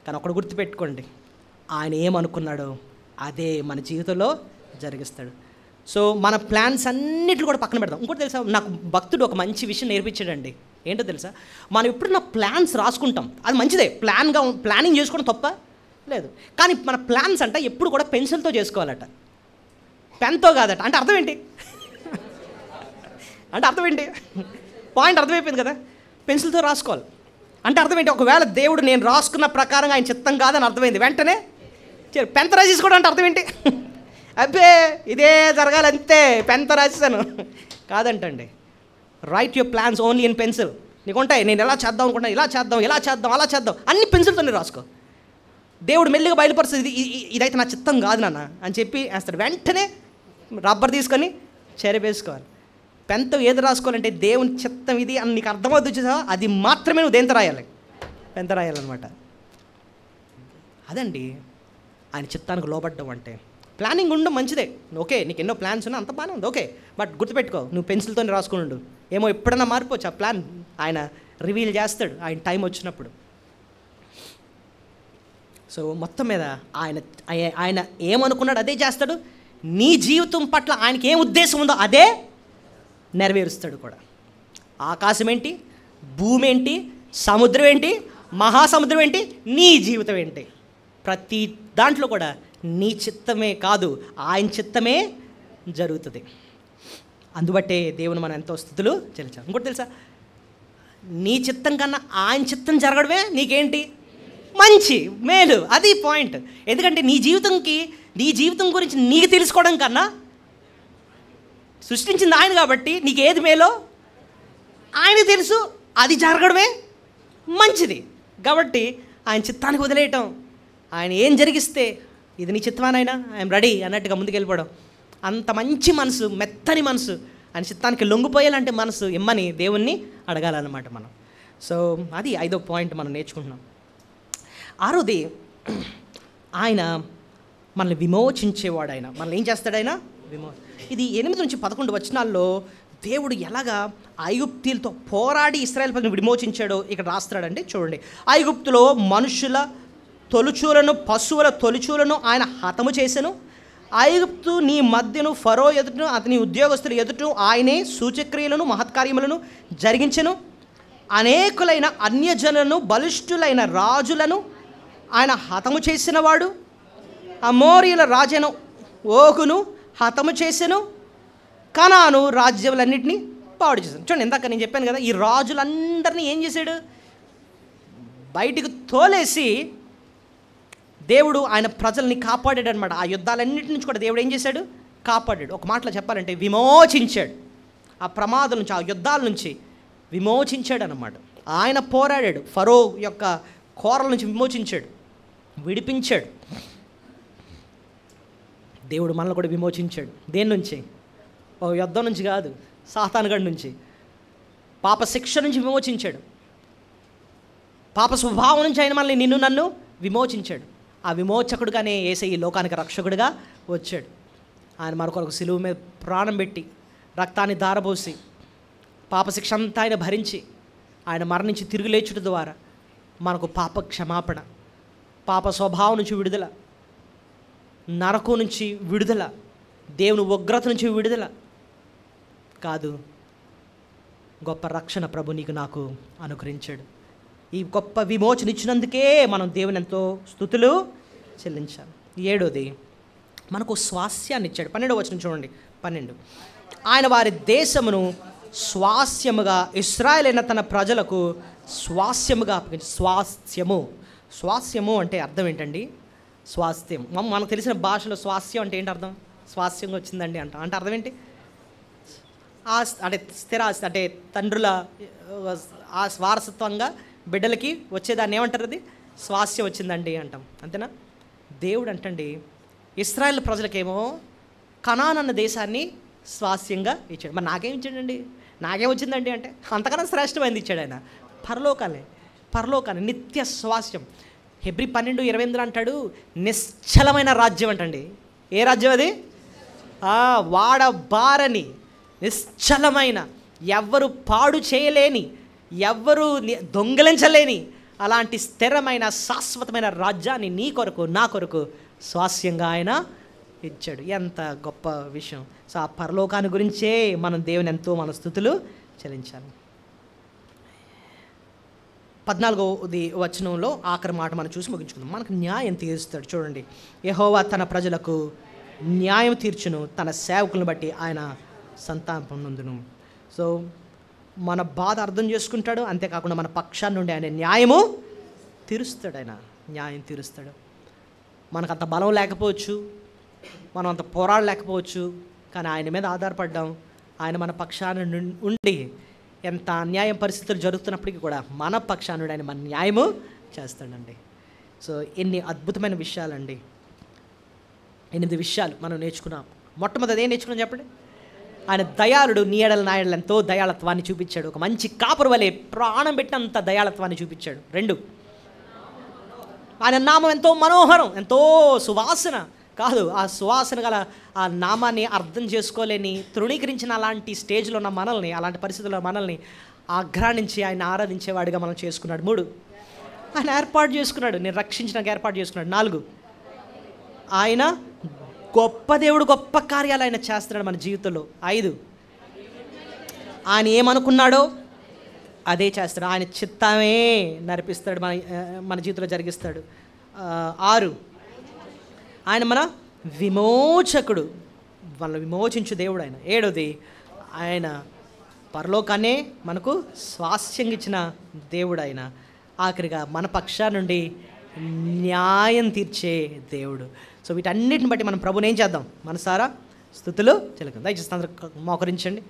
కానీ ఒకటి గుర్తుపెట్టుకోండి, ఆయన ఏమనుకున్నాడో అదే మన జీవితంలో జరిగిస్తాడు. సో మన ప్లాన్స్ అన్నిటిని కూడా పక్కన పెడదాం. ఇంకోటి తెలుసా, నాకు భక్తుడు ఒక మంచి విషయం నేర్పించాడండి. ఏంటో తెలుసా, మనం ఎప్పుడన్నా ప్లాన్స్ రాసుకుంటాం, అది మంచిదే, ప్లానింగ్ చేసుకోవడం తప్ప లేదు. కానీ మన ప్లాన్స్ అంటే ఎప్పుడు కూడా పెన్సిల్తో చేసుకోవాలట, పెన్తో కాదట. అంటే అర్థం ఏంటి? అంటే అర్థం ఏంటి? పాయింట్ అర్థమైపోయింది కదా. పెన్సిల్తో రాసుకోవాలి అంటే అర్థం ఏంటి? ఒకవేళ దేవుడు నేను రాసుకున్న ప్రకారంగా ఆయన చిత్తం కాదని అర్థమైంది, వెంటనే పెన్తో రాసేసుకోవడం అంటే అర్థం ఏంటి? అబ్బే ఇదే జరగాలంతే పెన్తో రాసేసాను కాదంటండి. Write your plans only in pencil. నీకు ఉంటాయి, నేను ఎలా చేద్దాం అనుకుంటున్నా, ఇలా చేద్దాం అలా చేద్దాం, అన్ని పెన్సిల్తోనే రాసుకో. దేవుడు మెల్లిగా బయలుపరుస్తుంది, ఇదైతే నా చిత్తం కాదు నాన్న అని చెప్పి వేస్తాడు. వెంటనే రబ్బర్ తీసుకొని చెరిపేసుకోవాలి. పెన్తో ఏది రాసుకోవాలంటే దేవుని చిత్తం ఇది అని నీకు అర్థమవుతుంది చూసావా, అది మాత్రమే నువ్వు దేంతో రాయాలి, పెన్తో రాయాలన్నమాట. అదండి ఆయన చిత్తానికి లోబడ్డం అంటే. ప్లానింగ్ ఉండడం మంచిదే, ఓకే, నీకు ఎన్నో ప్లాన్స్ ఉన్నా అంత బాగానే ఉంది, ఓకే, బట్ గుర్తుపెట్టుకో నువ్వు పెన్సిల్తోనే రాసుకుని ఉండు. ఏమో ఎప్పుడన్నా మారిపోవచ్చు ఆ ప్లాన్, ఆయన రివీల్ చేస్తాడు ఆయన టైం వచ్చినప్పుడు. సో మొత్తం మీద ఆయన ఏమనుకున్నాడు అదే చేస్తాడు. నీ జీవితం పట్ల ఆయనకి ఏం ఉద్దేశం ఉందో అదే నెరవేరుస్తాడు కూడా. ఆకాశం ఏంటి, భూమి ఏంటి, సముద్రం ఏంటి, మహాసముద్రం ఏంటి, నీ జీవితం ఏంటి, ప్రతి దాంట్లో కూడా నీ చిత్తమే కాదు ఆయన చిత్తమే జరుగుతుంది. అందుబట్టే దేవుని మనం ఎంతో స్తుతులు చెల్లించాలి. ఇంకోటి తెలుసా, నీ చిత్తం కన్నా ఆయన చిత్తం జరగడమే నీకేంటి మంచి మేలు. అది పాయింట్. ఎందుకంటే నీ జీవితం గురించి నీకు తెలుసుకోవడం కన్నా సృష్టించింది ఆయన కాబట్టి నీకు ఏది మేలో ఆయనకు తెలుసు, అది జరగడమే మంచిది. కాబట్టి ఆయన చిత్తానికి వదిలేయటం, ఆయన ఏం జరిగిస్తే ఇది నీ చిత్తానైనా ఐఎమ్ రెడీ అన్నట్టుగా ముందుకెళ్ళిపోవడం. అంత మంచి మనసు, మెత్తని మనసు, ఆయన చిత్తానికి లొంగిపోయేలాంటి మనసు ఇమ్మని దేవుణ్ణి అడగాలన్నమాట మనం. సో అది 5వ పాయింట్ మనం నేర్చుకుంటున్నాం. 6వది, ఆయన మనల్ని విమోచించేవాడు. ఆయన మనల్ని ఏం చేస్తాడు, ఆయన ఇది 8 నుంచి 11 వచనాల్లో దేవుడు ఎలాగా ఐగుప్తీలతో పోరాడి ఇశ్రాయేలు ప్రజలను విమోచించాడో ఇక్కడ రాస్తాడండి. చూడండి, ఐగుప్తులో మనుషుల తొలుచూలను పశువుల తొలుచూలను ఆయన హతము చేసెను. ఐగుప్తు నీ మధ్యను ఫరో ఎదుటను అతని ఉద్యోగస్తుల ఎదుట ఆయనే సూచక్రియలను మహత్కార్యములను జరిగించెను. అనేకులైన అన్యజనులను బలిష్ఠులైన రాజులను ఆయన హతము చేసినవాడు. అమోరీయుల రాజైన ఓగును హతము చేసెను. కనాను రాజ్యములన్నింటినీ పాడు చేశాను. చూడండి, ఇందాక నేను చెప్పాను కదా, ఈ రాజులందరినీ ఏం చేశాడు, బయటికి తోలేసి దేవుడు ఆయన ప్రజల్ని కాపాడాడు అనమాట. ఆ యుద్ధాలన్నింటి నుంచి కూడా దేవుడు ఏం చేశాడు, కాపాడాడు. ఒక మాటలో చెప్పాలంటే విమోచించాడు. ఆ ప్రమాదం నుంచి, ఆ యుద్ధాల నుంచి విమోచించాడు అన్నమాట. ఆయన పోరాడాడు, ఫరో యొక్క కోరల నుంచి విమోచించాడు, విడిపించాడు. దేవుడు మనల్ని కూడా విమోచించాడు. దేని నుంచి, ఓ యుద్ధం నుంచి కాదు, సాతానుగాడి నుంచి, పాప శిక్ష నుంచి విమోచించాడు. పాప స్వభావం నుంచి ఆయన మనల్ని నిన్ను నన్ను విమోచించాడు. ఆ విమోచకుడుగానే యేసయ్య ఈ లోకానికి రక్షకుడిగా వచ్చాడు. ఆయన మరొక సిలువ మీద ప్రాణం పెట్టి రక్తాన్ని ధారపోసి పాపశిక్ష అంతా ఆయన భరించి ఆయన మరణించి తిరిగి లేచుట ద్వారా మనకు పాప క్షమాపణ, పాప స్వభావం నుంచి విడుదల, నరకం నుంచి విడుదల, దేవుని ఉగ్రత నుంచి విడుదల కాదు, గొప్ప రక్షణ ప్రభు నీకు నాకు అనుగ్రహించాడు. ఈ గొప్ప విమోచన ఇచ్చినందుకే మనం దేవుని ఎంతో స్తుతులు చెల్లించాలి. 7వది, మనకు స్వాస్యాన్ని ఇచ్చాడు. 12వ వచనం చూడండి, 12. ఆయన వారి దేశమును స్వాస్యముగా ఇశ్రాయేలైన తన ప్రజలకు స్వాస్యముగా అప్పగించి. స్వాస్యము అంటే అర్థం ఏంటండి, స్వాస్థ్యం. మనకు తెలిసిన భాషలో స్వాస్యం అంటే ఏంటి అర్థం, స్వాస్యంగా వచ్చిందండి అంట అంటే అర్థం ఏంటి, అంటే స్థిరాస్తి, అంటే తండ్రుల ఆ వారసత్వంగా బిడ్డలకి వచ్చేదాన్ని ఏమంటారు, అది స్వాస్యం వచ్చిందండి అంటాం, అంతేనా. దేవుడు అంటండి ఇశ్రాయేల్ ప్రజలకేమో కనాన్ అన్న దేశాన్ని స్వాస్యంగా ఇచ్చాడు. మరి నాకేం ఇచ్చాడండి, నాకేం వచ్చిందండి అంటే అంతకన్నా శ్రేష్టమైంది ఇచ్చాడు ఆయన, పరలోకాన్ని నిత్య స్వాస్యం. హెబ్రీ 12:28 అంటాడు, నిశ్చలమైన రాజ్యం అంటండి. ఏ రాజ్యం అది, వాడబారని నిశ్చలమైన, ఎవ్వరు పాడు చేయలేని, ఎవ్వరు దొంగలించలేని అలాంటి స్థిరమైన శాశ్వతమైన రాజ్యాన్ని నీ కొరకు నా కొరకు స్వాస్యంగా ఆయన ఇచ్చాడు. ఎంత గొప్ప విషయం. సో ఆ పరలోకాన్ని గురించే మనం దేవుని ఎంతో మన స్తుతులు చెల్లించాలి. 14వ వచనంలో ఆఖరి మాట మనం చూసి ముగించుకుందాం. మనకు న్యాయం తీరుస్తాడు. చూడండి, యెహోవా తన ప్రజలకు న్యాయం తీర్చును, తన సేవకులను బట్టి ఆయన సంతానం పొందును. సో మన బాధ అర్థం చేసుకుంటాడు, అంతేకాకుండా మన పక్షాన్ని నుండి ఆయన న్యాయము తీరుస్తాడు. ఆయన న్యాయం తీరుస్తాడు. మనకు అంత బలం లేకపోవచ్చు, మనం అంత పోరాడలేకపోవచ్చు, కానీ ఆయన మీద ఆధారపడ్డాం. ఆయన మన పక్షాన ఉండి ఎంత అన్యాయం పరిస్థితులు జరుగుతున్నప్పటికీ కూడా మన పక్షానుడు ఆయన మన న్యాయము చేస్తాడండి. సో ఎన్ని అద్భుతమైన విషయాలండి. 8 విషయాలు మనం నేర్చుకున్నాం. మొట్టమొదటి ఏం నేర్చుకున్నాం చెప్పండి? ఆయన దయాళుడు, నీ ఎడల నా ఎడల ఎంతో దయాళత్వాన్ని చూపించాడు. ఒక మంచి కాపురు వలె ప్రాణం పెట్టినంత దయాళత్వాన్ని చూపించాడు. 2, ఆయన నామం ఎంతో మనోహరం, ఎంతో సువాసన. కాదు, ఆ సువాసన గల ఆ నామాన్ని అర్థం చేసుకోలేని తృణీకరించిన అలాంటి స్టేజ్లో ఉన్న మనల్ని, అలాంటి పరిస్థితుల్లో మనల్ని ఆఘ్రానించి ఆయన ఆరాధించేవాడిగా మనం చేసుకున్నాడు. 3, ఆయన ఏర్పాటు చేసుకున్నాడు, నేను రక్షించడానికి ఏర్పాటు చేసుకున్నాడు. 4, ఆయన గొప్ప దేవుడు, గొప్ప కార్యాలు ఆయన చేస్తున్నాడు మన జీవితంలో. 5, ఆయన ఏమనుకున్నాడో అదే చేస్తాడు, ఆయన చిత్తమే నడిపిస్తాడు, మన జీవితంలో జరిగిస్తాడు. 6, ఆయన మన విమోచకుడు, మనల్ని విమోచించు దేవుడు ఆయన. 7, ఆయన పరలోకాన్నే మనకు స్వాస్థ్యంగా ఇచ్చిన దేవుడు ఆయన. ఆఖరిగా మన పక్షా నుండి న్యాయం తీర్చే దేవుడు. సో వీటన్నిటిని బట్టి మనం ప్రభుని ఏం చేద్దాం? మనసారా స్తుతులు చెల్లిద్దాం. దయచేసి అందరూ మోకరించండి.